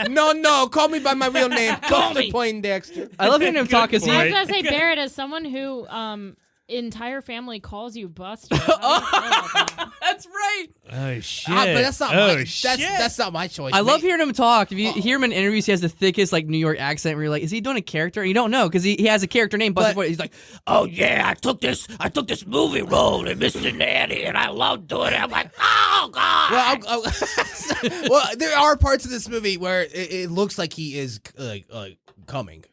No, call me by my real name, Buster Poindexter. I love hearing him talk because I was he. going to say, Barrett, as someone who entire family calls you Buster. How do you feel about that? That's right. Oh shit! But that's not shit. that's not my choice. I love hearing him talk. If you hear him in interviews, he has the thickest like New York accent. Where you're like, is he doing a character? And you don't know because he has a character name. Buster Poindexter. He's like, Oh yeah, I took this movie role in Mr. Nanny, and I loved doing it. I'm like, oh god. Well, there are parts of this movie where it looks like he is coming.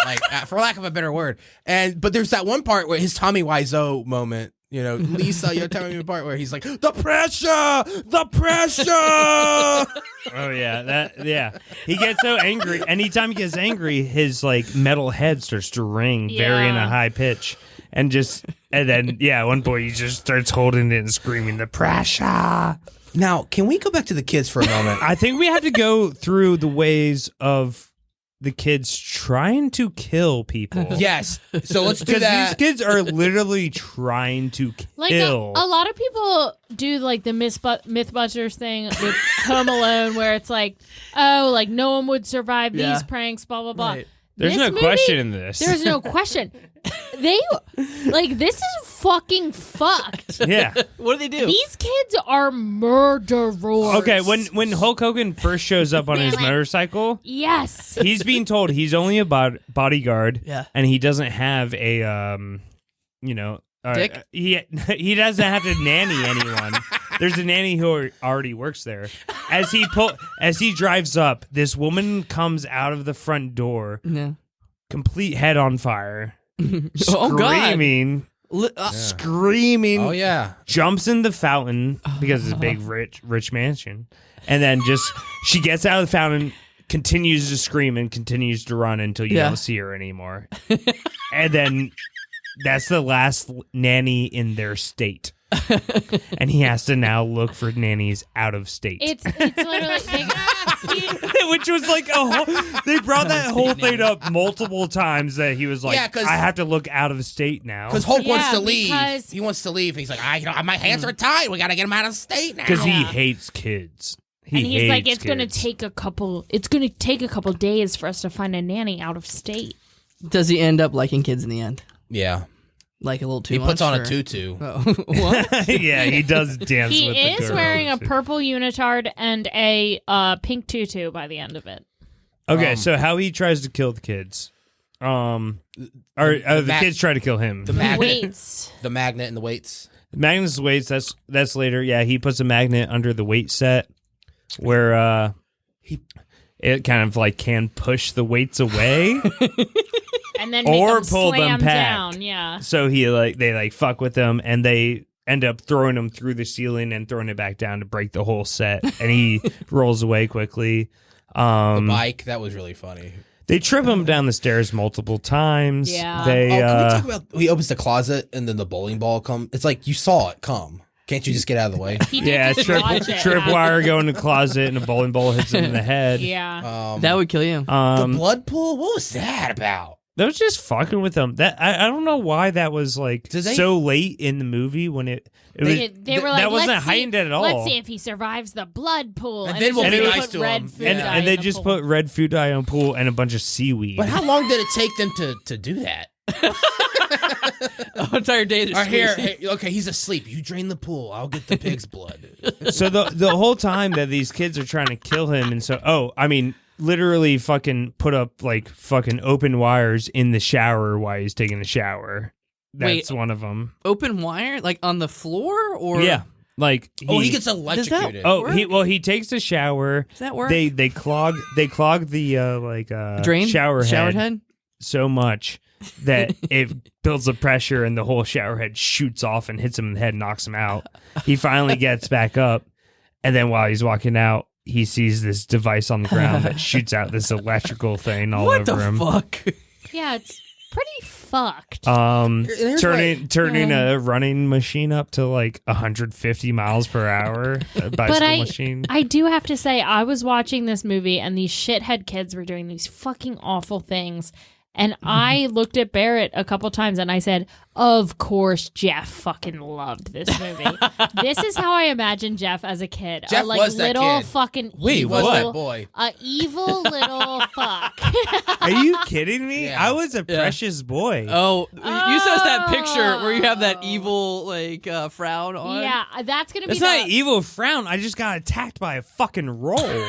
Like, for lack of a better word. But there's that one part where his Tommy Wiseau moment, you know, Lisa, you're telling me the part where he's like, the pressure. Oh yeah, He gets so angry. Anytime he gets angry, his like metal head starts to ring very in a high pitch, and then at one point he just starts holding it and screaming the pressure. Now, can we go back to the kids for a moment? I think we have to go through the ways of the kids trying to kill people. Yes. So let's do Because that. these kids are literally trying to Like kill. a lot of people do like the Mythbusters thing with Home Alone, where it's like, oh, like no one would survive these pranks, blah blah blah. Right. There's This no movie, question in this. There's no question. This is fucking fucked. Yeah. what do they do? These kids are murderers. Okay, when Hulk Hogan first shows up on his motorcycle, Yes. he's being told he's only a bodyguard, Yeah. and he doesn't have a Dick? He doesn't have to nanny anyone. There's a nanny who already works there. As he drives up, this woman comes out of the front door, Yeah. complete head on fire, Oh God. screaming, screaming. Oh, yeah. Jumps in the fountain because it's a big rich mansion, and then she gets out of the fountain, continues to scream and continues to run until you don't see her anymore, and then that's the last nanny in their state. And he has to now look for nannies out of state. It's literally Which was like they brought that whole thing up multiple times that he was like, Yeah, 'cause- I have to look out of state now. Because Hulk wants Yeah, to leave. because- He wants to leave. He's like, my hands are tied. We got to get him out of state now. Because he hates kids. and he's like, hates it's gonna kids. take a couple days for us to find a nanny out of state. Does he end up liking kids in the end? Yeah. Like a little too He much? puts on or- a tutu. Oh, what? Yeah, he does dance He with the is girl, wearing a too. purple unitard and a pink tutu by the end of it. Okay, so how he tries to kill the kids. The kids try to kill him. The magnet. Weights. The magnet and the weights. Magnet's weights, that's later. Yeah, he puts a magnet under the weight set where it kind of like can push the weights away. And then Or make them pull them slam back. down. Yeah. So they fuck with them, and they end up throwing him through the ceiling and throwing it back down to break the whole set. And he rolls away quickly. The bike. That was really funny. They trip him down the stairs multiple times. Yeah. They Can we talk about? He opens the closet and then the bowling ball comes. It's like you saw it come. Can't you just get out of the way? He did yeah, just watch it. tripwire go in the closet and a bowling ball hits him in the head. Yeah. That would kill you. The blood pool. What was that about? That was just fucking with them. That I don't know why that was like Did they- so late in the movie when it was They were like, that wasn't let's heightened see, at all. Let's see if he survives the blood pool. And then we'll just be put nice to red him. food Yeah. dye and they in the just pool. put red food dye on pool and a bunch of seaweed. But how long did it take them to do that? entire day. Or here, okay, he's asleep. You drain the pool. I'll get the pig's blood. So the whole time that these kids are trying to kill him, and so literally fucking put up like fucking open wires in the shower while he's taking a shower. That's one of them. Open wire, like on the floor, or yeah, like he gets electrocuted. He takes a shower. Does that work? They clog the drain shower head so much that it builds the pressure and the whole shower head shoots off and hits him in the head and knocks him out. He finally gets back up, and then while he's walking out, he sees this device on the ground that shoots out this electrical thing all over him. What the fuck? Yeah, it's pretty fucked. Turning a running machine up to like 150 miles per hour. A bicycle machine. I do have to say, I was watching this movie and these shithead kids were doing these fucking awful things. And I looked at Barrett a couple times and I said, of course Jeff fucking loved this movie. This is how I imagine Jeff as a kid. Jeff was that little kid. fucking Wait, evil, what? That boy. Evil little fuck. Are you kidding me? Yeah. I was a precious boy. Oh, you sent us that picture where you have that evil frown on. Yeah, that's going to be It's not an evil frown. I just got attacked by a fucking roll.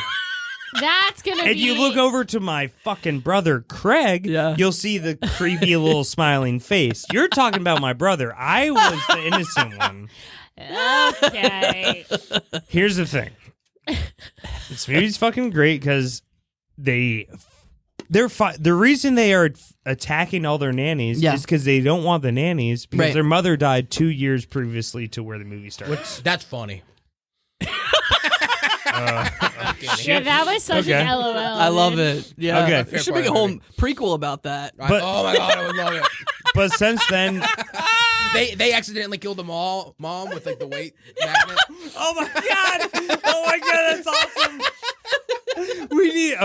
That's going to be... If you look over to my fucking brother, Craig, you'll see the creepy little smiling face. You're talking about my brother. I was the innocent one. Okay. Here's the thing. This movie's fucking great because the reason they are attacking all their nannies is because they don't want the nannies because their mother died 2 years previously to where the movie started. That's funny. Shit, that was such an LOL. I love it. Yeah. Okay. We should make a whole prequel about that. But- oh my god, I would love it. But since then, They accidentally killed the mom with like the weight magnet. oh my god, that's awesome. We need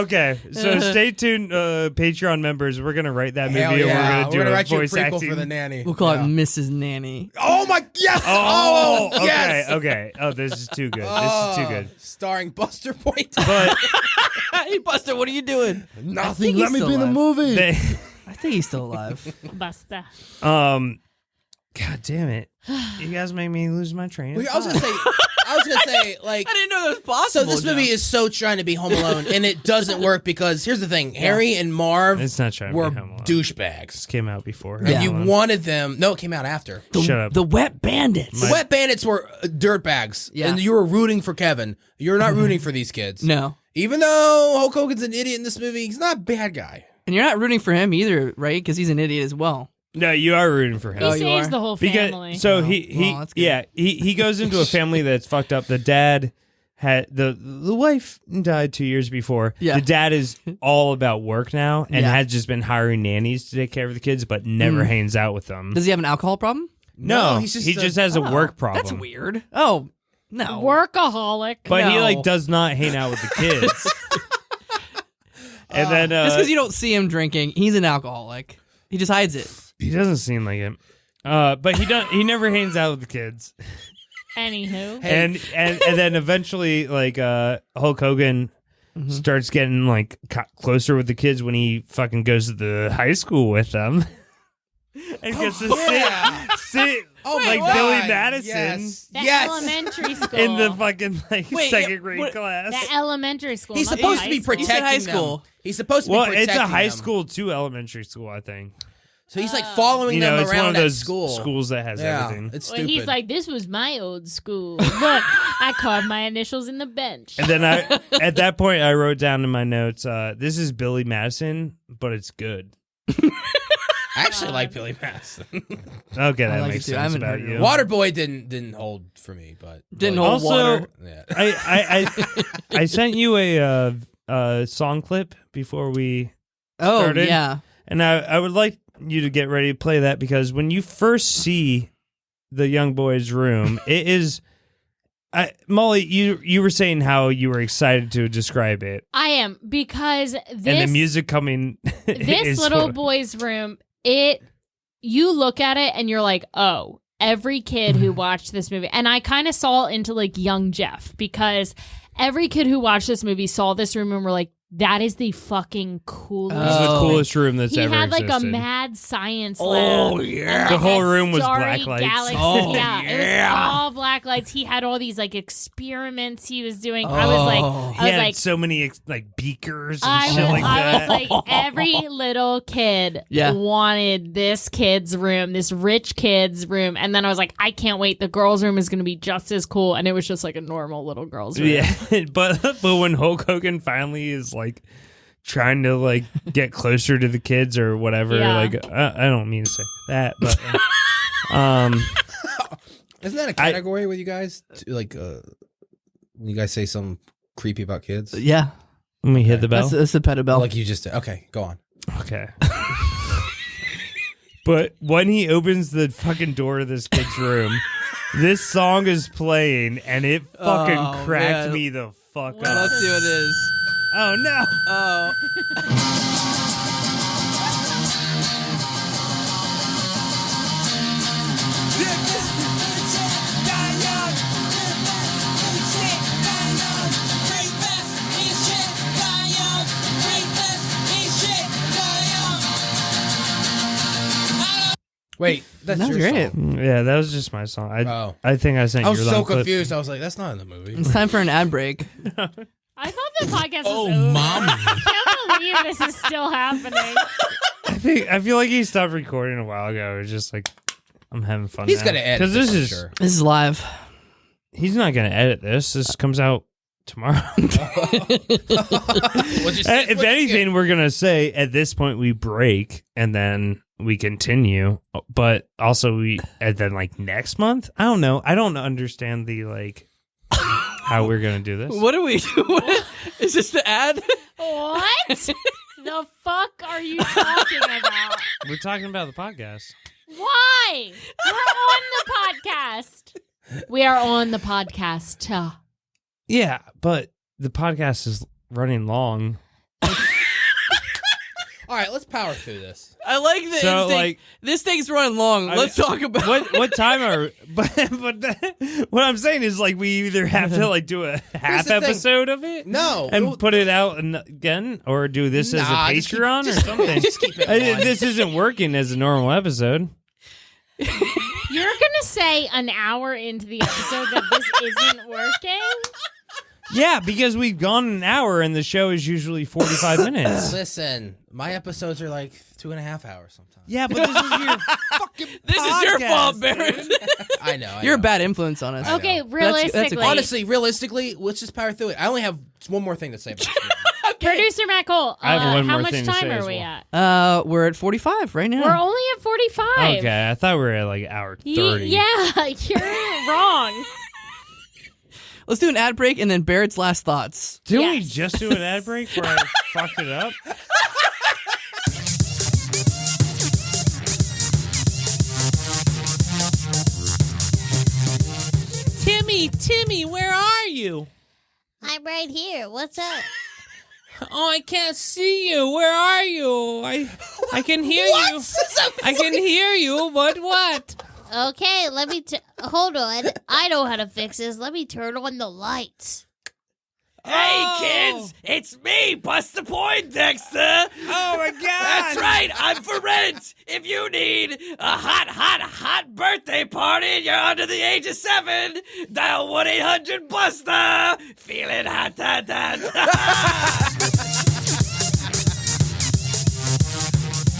so stay tuned, Patreon members. We're gonna write that movie. Hell And yeah. we're gonna do write you a voice prequel acting for the nanny. We'll call it Mrs. Nanny. Oh my yes! Oh, okay, yes! okay. Oh, this is too good. This is too good. Starring Buster Point. But Hey, Buster, what are you doing? Nothing. he's Let me still be in the alive. movie. I think he's still alive. Busta. God damn it! You guys made me lose my train. I was gonna say, like, I didn't know that was possible. so this movie is so trying to be Home Alone, and it doesn't work because here's the thing: Harry and Marv It's not trying to were be Home Alone. douchebags, This came out before. and Home you Alone. wanted them. No, it came out after. Shut up. The Wet Bandits. The Wet Bandits were dirtbags, and you were rooting for Kevin. You're not rooting for these kids. No. Even though Hulk Hogan's an idiot in this movie, he's not a bad guy. And you're not rooting for him either, right? Because he's an idiot as well. No, you are rooting for him. He you saves are? the whole Because family. so Well, that's good. he goes into a family that's fucked up. The dad had the wife died 2 years before. Yeah. The dad is all about work now and Yeah. has just been hiring nannies to take care of the kids, but never hangs out with them. Does he have an alcohol problem? No, he's just he just has a work problem. That's weird. Oh, no. Workaholic. But he No. does not hang out with the kids. And then Just because you don't see him drinking, he's an alcoholic. He just hides it. he doesn't seem like it. But he never hangs out with the kids. Anywho. And then eventually Hulk Hogan starts getting closer with the kids when he fucking goes to the high school with them. And gets to sit Oh like my Billy God. Madison That elementary school. in the fucking Wait, second grade what- class. That elementary school. He's not the supposed to high be school. You said protecting high them. school. He's supposed to be Well, protecting it's a high them. school to elementary school, I think. So he's like following them It's around one of those at school. schools that has Yeah, everything. it's Well, stupid. he's like, this was my old school. Look, I carved my initials in the bench. And then at that point, I wrote down in my notes, this is Billy Madison, but it's good. I actually like Billy Madison. Okay, that like makes it too. I sense haven't about heard you. it. Waterboy didn't hold for me, but Didn't Billy- hold Also, water. Yeah. I sent you a song clip before we Oh, started. yeah. And I would like you to get ready to play that because when you first see the young boy's room, it is. Molly, you were saying how you were excited to describe it, I am, because this, and the music coming. this is little what- boy's room, you look at it and you're like, oh, every kid who watched this movie, and I kind of saw into young Jeff, because every kid who watched this movie saw this room and were like, That is the fucking coolest. This is the coolest room that's he ever had like existed. a mad science lab. Oh, yeah. and, like, The whole a room was starry black lights. galaxy. Oh, yeah, it yeah. was all black lights. He had all these like experiments he was doing. I was He had like, so many like beakers and I shit was, like I that. was like, every little kid wanted this kid's room, this rich kid's room. And then I was like, I can't wait. The girls' room is going to be just as cool. And it was just like a normal little girl's room. Yeah, but when Hulk Hogan finally is like trying to like get closer to the kids or whatever, Yeah. like I don't mean to say that, but Isn't that a category with you guys? Like, when you guys say something creepy about kids? Yeah. let me hit the bell. That's a pedobell. Like you just did. Okay, go on. Okay. But when he opens the fucking door to this kid's room, this song is playing and it fucking cracked man. me the fuck up. Let's see what it is. Oh no. Oh. Wait, that's That was your great. song. Yeah, that was just my song. I think I sent I was your so line clip. confused. I was like, that's not in the movie. It's time for an ad break. I thought the podcast was Oh, over. mama. I can't believe this is still happening. I feel like he stopped recording a while ago. It's just like I'm having fun. He's gonna edit because this for is sure. This is live. he's not gonna edit this. This comes out tomorrow. If anything, we're gonna say at this point we break and then we continue, but also and then like next month. I don't know. I don't understand the like how we're gonna do this. What do we do? What? Is this the ad? What the fuck are you talking about? We're talking about the podcast. Why? We're on the podcast. We are on the podcast. Yeah, but the podcast is running long. All right, let's power through this. I like the So, instinct. like- This thing's running long. Let's talk about what time are but what I'm saying is like we either have to like do a half the thing. episode of it No, and put it out again or do this as a Nah, just keep- Patreon or just- something. just keep it one. This isn't working as a normal episode. You're going to say an hour into the episode that this isn't working? Yeah, because we've gone an hour and the show is usually 45 minutes. Listen, my episodes are like 2.5 hours sometimes. Yeah, but this is your fucking This is your podcast, fault, Barrett. dude. I know. You're a bad influence on us. Okay, know. realistically. Honestly, realistically, let's just power through it. I only have one more thing to say about this movie. Producer Matt Cole, I have one how more much thing to time say are as we well. at? We're at 45 right now. We're only at 45. Okay, I thought we were at like hour 30. Yeah, you're wrong. Let's do an ad break and then Barrett's last thoughts. Didn't we Yes. just do an ad break where I fucked it up? Timmy, where are you? I'm right here. What's up? Oh, I can't see you. Where are you? I can hear you. I can hear you, but what? Okay, let me hold on. I know how to fix this. Let me turn on the lights. Hey, kids, it's me, Buster Poindexter. Oh my god! That's right, I'm for rent. If you need a hot birthday party and you're under the age of 7, dial 1-800-BUSTER. Feeling hot.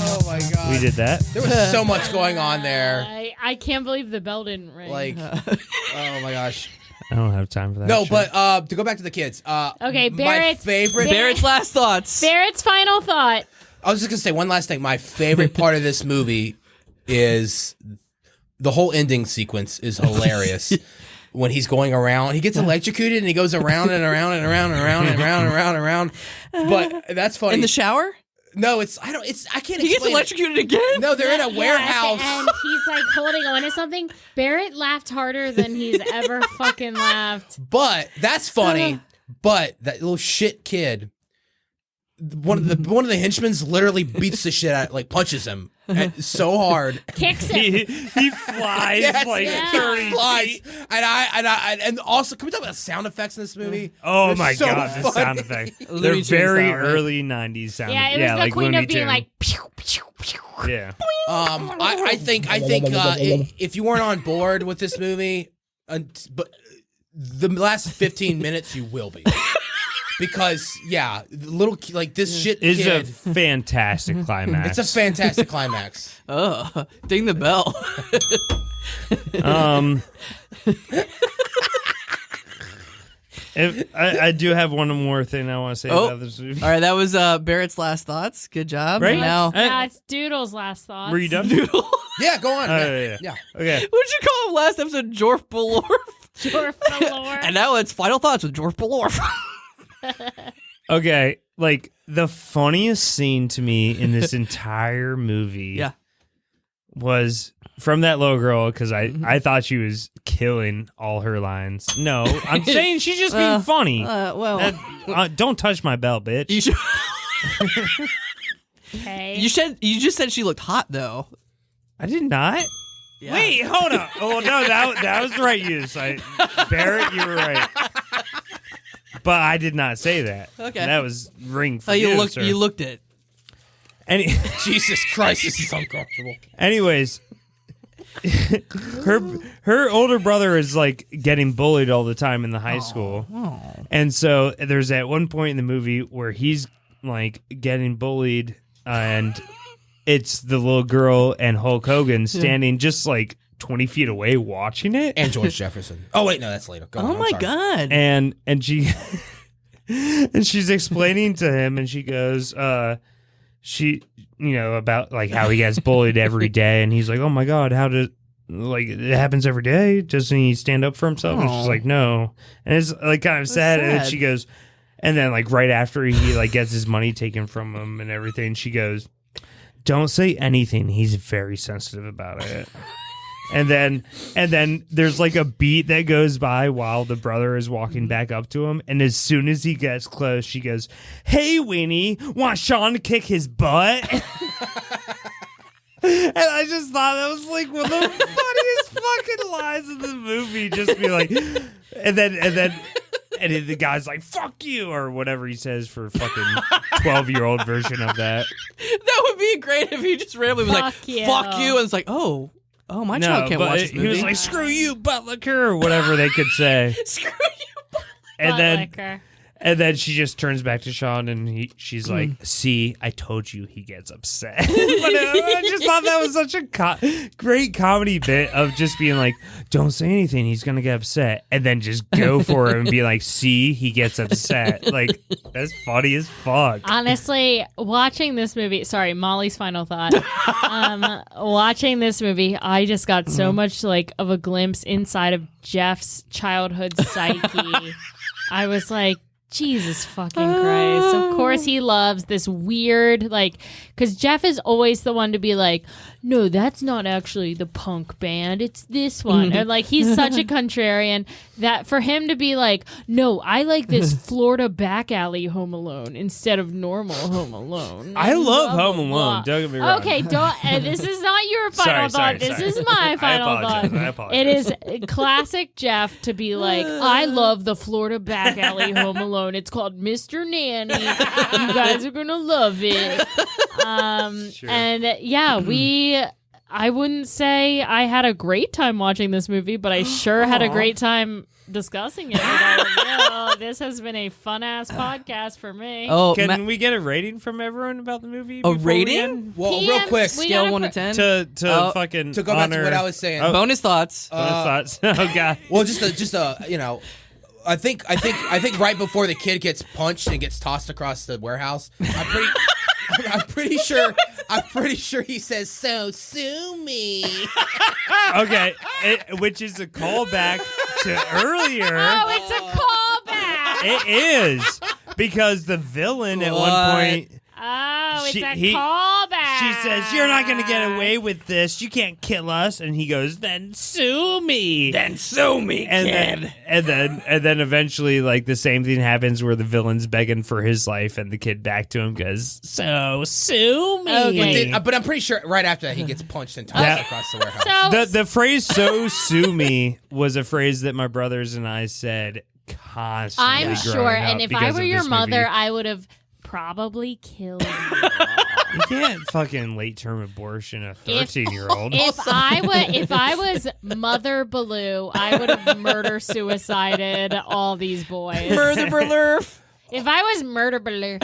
Oh my god. We did that. There was so much going on there. I can't believe the bell didn't ring. Like, oh my gosh. I don't have time for that. No, shit. but to go back to the kids. Okay, my Barrett's- favorite. Barrett's last thoughts. Barrett's final thought. I was just gonna say one last thing. My favorite part of this movie is the whole ending sequence is hilarious. When he's going around, he gets electrocuted and he goes around and around and around and around and around and around and around. But that's funny. In the shower? No, I can't He gets explain it. electrocuted again? No, they're in a Yeah, warehouse. and he's like holding on to something. Barrett laughed harder than he's ever fucking laughed. But that's funny. But that little shit kid, one of the henchmen literally beats the shit out, like punches him so hard. Kicks him. He flies like 30 flies. feet. And also, can we talk about sound effects in this movie? Oh They're my so god, the funny. sound effects. They're Looney Tunes very style, right? early 90s sound Yeah, it was the like queen Looney of being Tunes. like, pew, pew, pew. Yeah. I think if you weren't on board with this movie, but the last 15 minutes you will be. Because the little like this shit It's kid, a fantastic climax. it's a fantastic climax. Oh, ding the bell. I do have one more thing I want to say about this movie. All right, that was Barrett's last thoughts. Good job. Right? And now, Yeah, it's Doodle's last thoughts. Were you done? Yeah, go on. Yeah. Okay. what'd you call him last episode? Jorf Belorf. Jorf Belor. And now it's final thoughts with Jorf Belorf. Okay. Like the funniest scene to me in this entire movie was from that little girl, because I thought she was killing all her lines. No, I'm saying she's just being funny. Don't touch my bell, bitch. You should. Okay. You just said she looked hot though. I did not. Yeah. Wait, hold up. Oh no, that was the right use. Barrett, you were right. But I did not say that. Okay. That was ring for You sir. looked it. Jesus Christ, this is uncomfortable. Anyways, her older brother is like getting bullied all the time in the high school. And so there's at one point in the movie where he's like getting bullied, and it's the little girl and Hulk Hogan standing just like 20 feet away watching it. And George Jefferson. Oh wait, no, that's later. Go on, Oh I'm my sorry. god. And she and she's explaining to him, and she goes, about like how he gets bullied every day, and he's like, oh my god, how did, like, it happens every day? Doesn't he stand up for himself? And she's like, no. And it's like kind of sad. And then she goes, and then like right after he like gets his money taken from him and everything, she goes, don't say anything, he's very sensitive about it. And then there's like a beat that goes by while the brother is walking back up to him, and as soon as he gets close, she goes, hey Weenie, want Sean to kick his butt? And I just thought that was like one of the funniest fucking lines of the movie. Just be like, and then the guy's like, fuck you, or whatever he says for fucking 12-year-old version of that. That would be great if he just randomly was like, Fuck you. fuck you, and it's like, oh, my child can't but watch this movie. he was like, screw you, butt liquor, or whatever they could say. screw you. And then she just turns back to Sean, and she's like, see, I told you he gets upset. But I just thought that was such a great comedy bit of just being like, don't say anything, he's going to get upset. And then just go for it and be like, see, he gets upset. Like, that's funny as fuck. Honestly, watching this movie, sorry, Molly's final thought. Watching this movie, I just got so much like of a glimpse inside of Jeff's childhood psyche. I was like, Jesus fucking Christ. Of course he loves this weird, like, because Jeff is always the one to be like, no, that's not actually the punk band, it's this one. And like, he's such a contrarian that for him to be like, no, I like this Florida back alley Home Alone instead of normal Home Alone. I love Blah, Home blah, Alone, blah. don't get me wrong. Okay, this is not your final Sorry, thought. This sorry. is my final I thought. apologize. It is classic Jeff to be like, I love the Florida back alley Home Alone. It's called Mr. Nanny. You guys are gonna love it. Sure. And yeah, I wouldn't say I had a great time watching this movie, but I sure had a great time discussing it with all of you. This has been a fun ass podcast for me. Oh, Can we get a rating from everyone about the movie? A before we rating? end? Well, PM, real quick, we scale gotta 1 to 10. To fucking to go back to honor- what I was saying. Bonus thoughts. Bonus thoughts. Oh god. Well, I think right before the kid gets punched and gets tossed across the warehouse, I'm pretty sure he says, "So sue me." Okay, which is a callback to earlier. Oh, it's a callback. It is because the villain at one point. Oh, it's a callback. She says, "You're not going to get away with this. You can't kill us." And he goes, "Then sue me." Then sue me, kid. And then eventually, like, the same thing happens where the villain's begging for his life, and the kid back to him goes, "So sue me." Okay. But I'm pretty sure right after that he gets punched and tossed across the warehouse. So, The phrase "so sue me" was a phrase that my brothers and I said constantly. I'm growing sure, up and if I because were of your this mother, movie. I would have probably killed you. You can't fucking late term abortion a 13-year-old. If I was Mother Beaulieu, I would have murder suicided all these boys. Murder Berlerf. If I was Murder Beaulieu,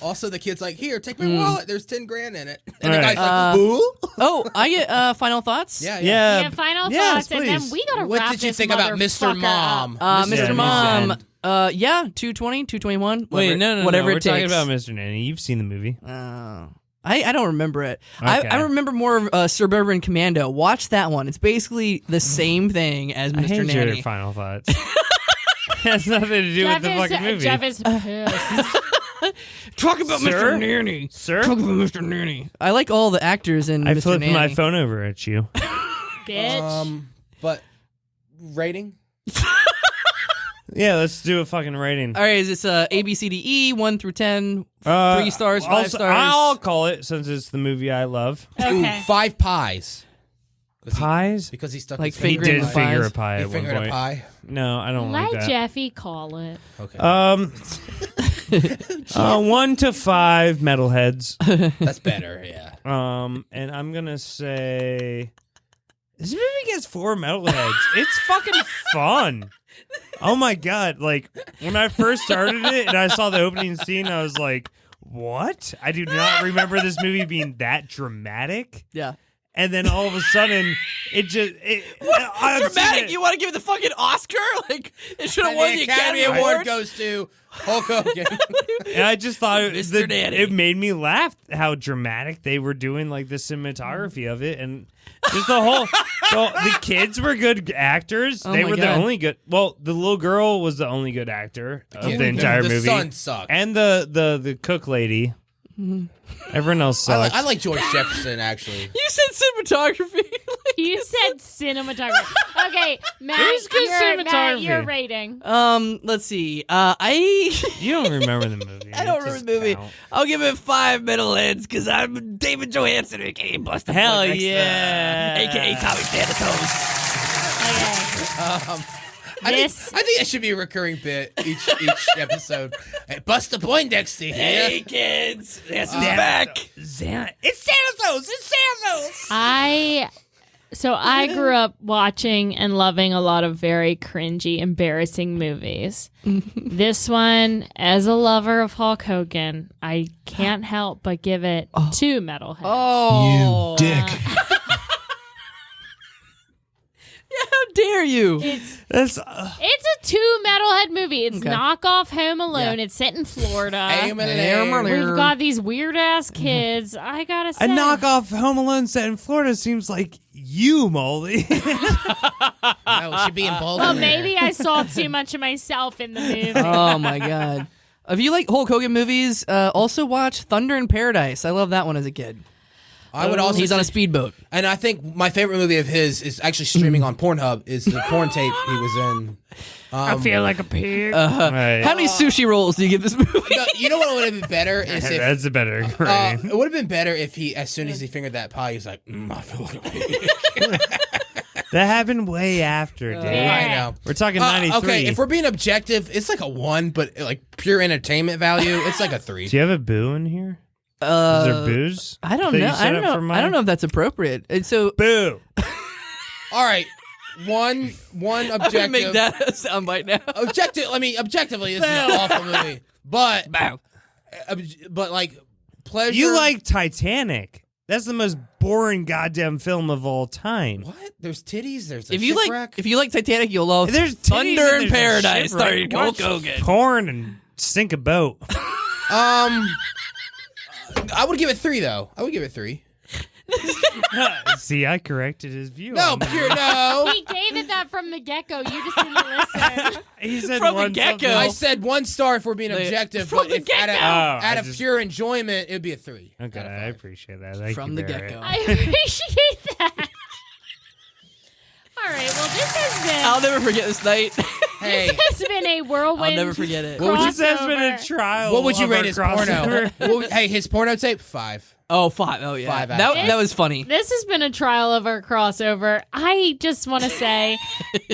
Also, the kid's like, "Here, take my wallet. There's 10 grand in it." And Right. the guy's like, "Who?" Oh, I get final thoughts. Yeah. yeah, final Yes, thoughts, and then please. we gotta What wrap did you this think about Mr. motherfucker Mom? up. Mr. Yeah, Mom. Zen. 220, 221. Wait, no, whatever We're it takes. talking about Mr. Nanny. You've seen the movie. I don't remember it. Okay. I remember more of Suburban Commando. Watch that one. It's basically the same thing as I Mr. hate Nanny. your final thoughts. Has nothing to do with the fucking movie. Jeff is pissed. Talk about Sir? Mr. Nanny. Sir, Talk about Mr. Nanny. I like all the actors in I Mr. flipped Nanny. my phone over at you. Bitch. But rating? Yeah, let's do a fucking rating. All right, is this A, B, C, D, E, 1 through 10, 3 stars, 5 also, stars? I'll call it since it's the movie I love. Okay. Ooh, 5 pies. Pies? Because he stuck Like his He finger fingering did the finger pies? a pie He at one fingered point. a pie. No, I don't like Let that. Jeffy call it. Okay. 1 to 5 metalheads. That's better, yeah. And I'm gonna say this movie gets 4 metalheads. It's fucking fun. Oh my god! Like when I first started it and I saw the opening scene, I was like, "What?" I do not remember this movie being that dramatic. Yeah. And then all of a sudden, it just Dramatic? You want to give it the fucking Oscar? Like, it should have And won the Academy Award goes to Hulk Hogan. And I just thought Mr. Nanny. it made me laugh how dramatic they were doing, like the cinematography of it, and just the whole. The kids were good actors. Oh They my were the God. only good. Well, the little girl was the only good actor of the entire movie. The son sucked. And the cook lady. Everyone else sucked. I like George Jefferson, actually. You said cinematography. You said cinematography. Okay, Matt, was good Matt, cinematography. your rating. Let's see. You don't remember the movie. I don't remember the movie. I'll give it 5 metalheads because I'm David Johansen, aka Buster Hell Poindexter, yeah. aka Tommy Thanatos. Okay. I think that should be a recurring bit each episode. Hey, Buster Poindexter here. Hey kids, this is back. It's Xanathos. It's Xanathos. I grew up watching and loving a lot of very cringy, embarrassing movies. This one, as a lover of Hulk Hogan, I can't help but give it 2 metalheads. Oh. You dick. How dare you? That's It's a 2 metalhead movie. It's Okay. knockoff Home Alone. Yeah. It's set in Florida. Amen. We've got these weird ass kids. I gotta say, a knockoff Home Alone set in Florida seems like you, Molly. No, it should be in Baltimore. Well, maybe I saw too much of myself in the movie. Oh my god. If you like Hulk Hogan movies, also watch Thunder in Paradise. I love that one as a kid. I would also He's on a say- speedboat. And I think my favorite movie of his is actually streaming on Pornhub. Is the porn tape he was in? I feel like a pig. Right. How many sushi rolls do you give this movie? No, you know what would have been better is if That's a better rating. it would have been better if he, as soon as he fingered that pie, he was like, I feel like a pig. That happened way after, dude. I know. We're talking 93. Okay, if we're being objective, it's like a 1, but like pure entertainment value, it's like a 3. Do you have a boo in here? Is there booze? I don't that you know. set I don't up for know. Mike? I don't know if that's appropriate. And so Boo. All right, one I'm objective. gonna make that a soundbite now. Objectively, this is an awful movie, but like pleasure. You like Titanic. That's the most boring goddamn film of all time. what? There's titties. There's a If you shipwreck. like Titanic, you'll love There's titties Thunder and in there's a Paradise shipwreck. starring Hulk Watch Hogan. Porn and sink a boat. I would give it 3 though. I would give it 3. See, I corrected his view. No, on that. pure no. He gave it that from the get-go. You just didn't listen. He said From the one get-go. something- I said 1 star if we're being objective, from but the if out of, get-go. out I of just- pure enjoyment, it'd be a 3. Okay, out of I 5. appreciate that. Thank From you, the Barrett. get-go. I appreciate that. All right, well, this has been... I'll never forget this night. Hey, This has been a whirlwind. I'll never forget it. What would you This has been a crossover. trial. what would you of rate our his porno? crossover. Hey, his porno tape 5. Oh, 5. Oh, yeah. 5 out of that, 5. that was funny. This has been a trial of our crossover. I just want to say,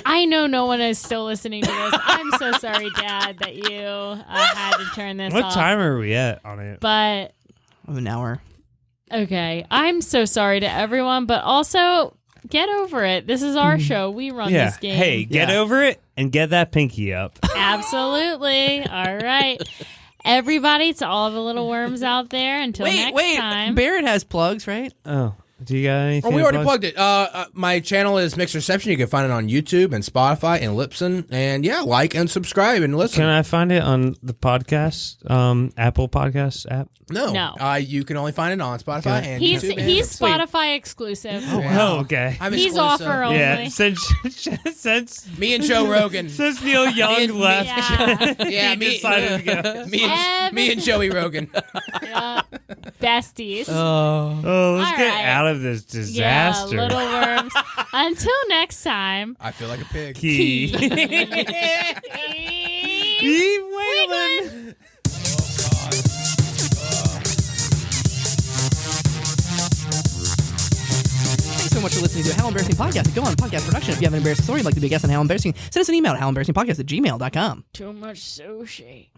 I know no one is still listening to this. I'm so sorry, Dad, that you had to turn this What off. time are we at on it? But, An hour. okay, I'm so sorry to everyone, but also, get over it. This is our show. We run Yeah. this game. Hey, get Yeah. over it and get that pinky up. Absolutely. All right. Everybody, to all the little worms out there, until next time. Barrett has plugs, right? Oh, do you got anything? Oh, we to already plug? plugged it. My channel is Mixed Reception. You can find it on YouTube and Spotify and Libsyn. And yeah, like and subscribe and listen. Can I find it on the podcast, Apple Podcast app? No. You can only find it on Spotify and He's YouTube. he's Spotify exclusive. Oh, okay. I'm He's exclusive. offer only. Yeah, since Me and Joe Rogan. since Neil Young and- left, Yeah. Yeah, he me, decided to go. me and Joey Rogan. Yeah. Besties. Oh, let's All get right. out of this disaster. Yeah, little worms. Until next time. I feel like a pig. Key. Eve Whalen. Thanks so much for listening to How Embarrassing Podcast. Go on podcast production. If you have an embarrassing story you'd like to be a guest on How Embarrassing, send us an email at howembarrassingpodcast@gmail.com. Too much sushi.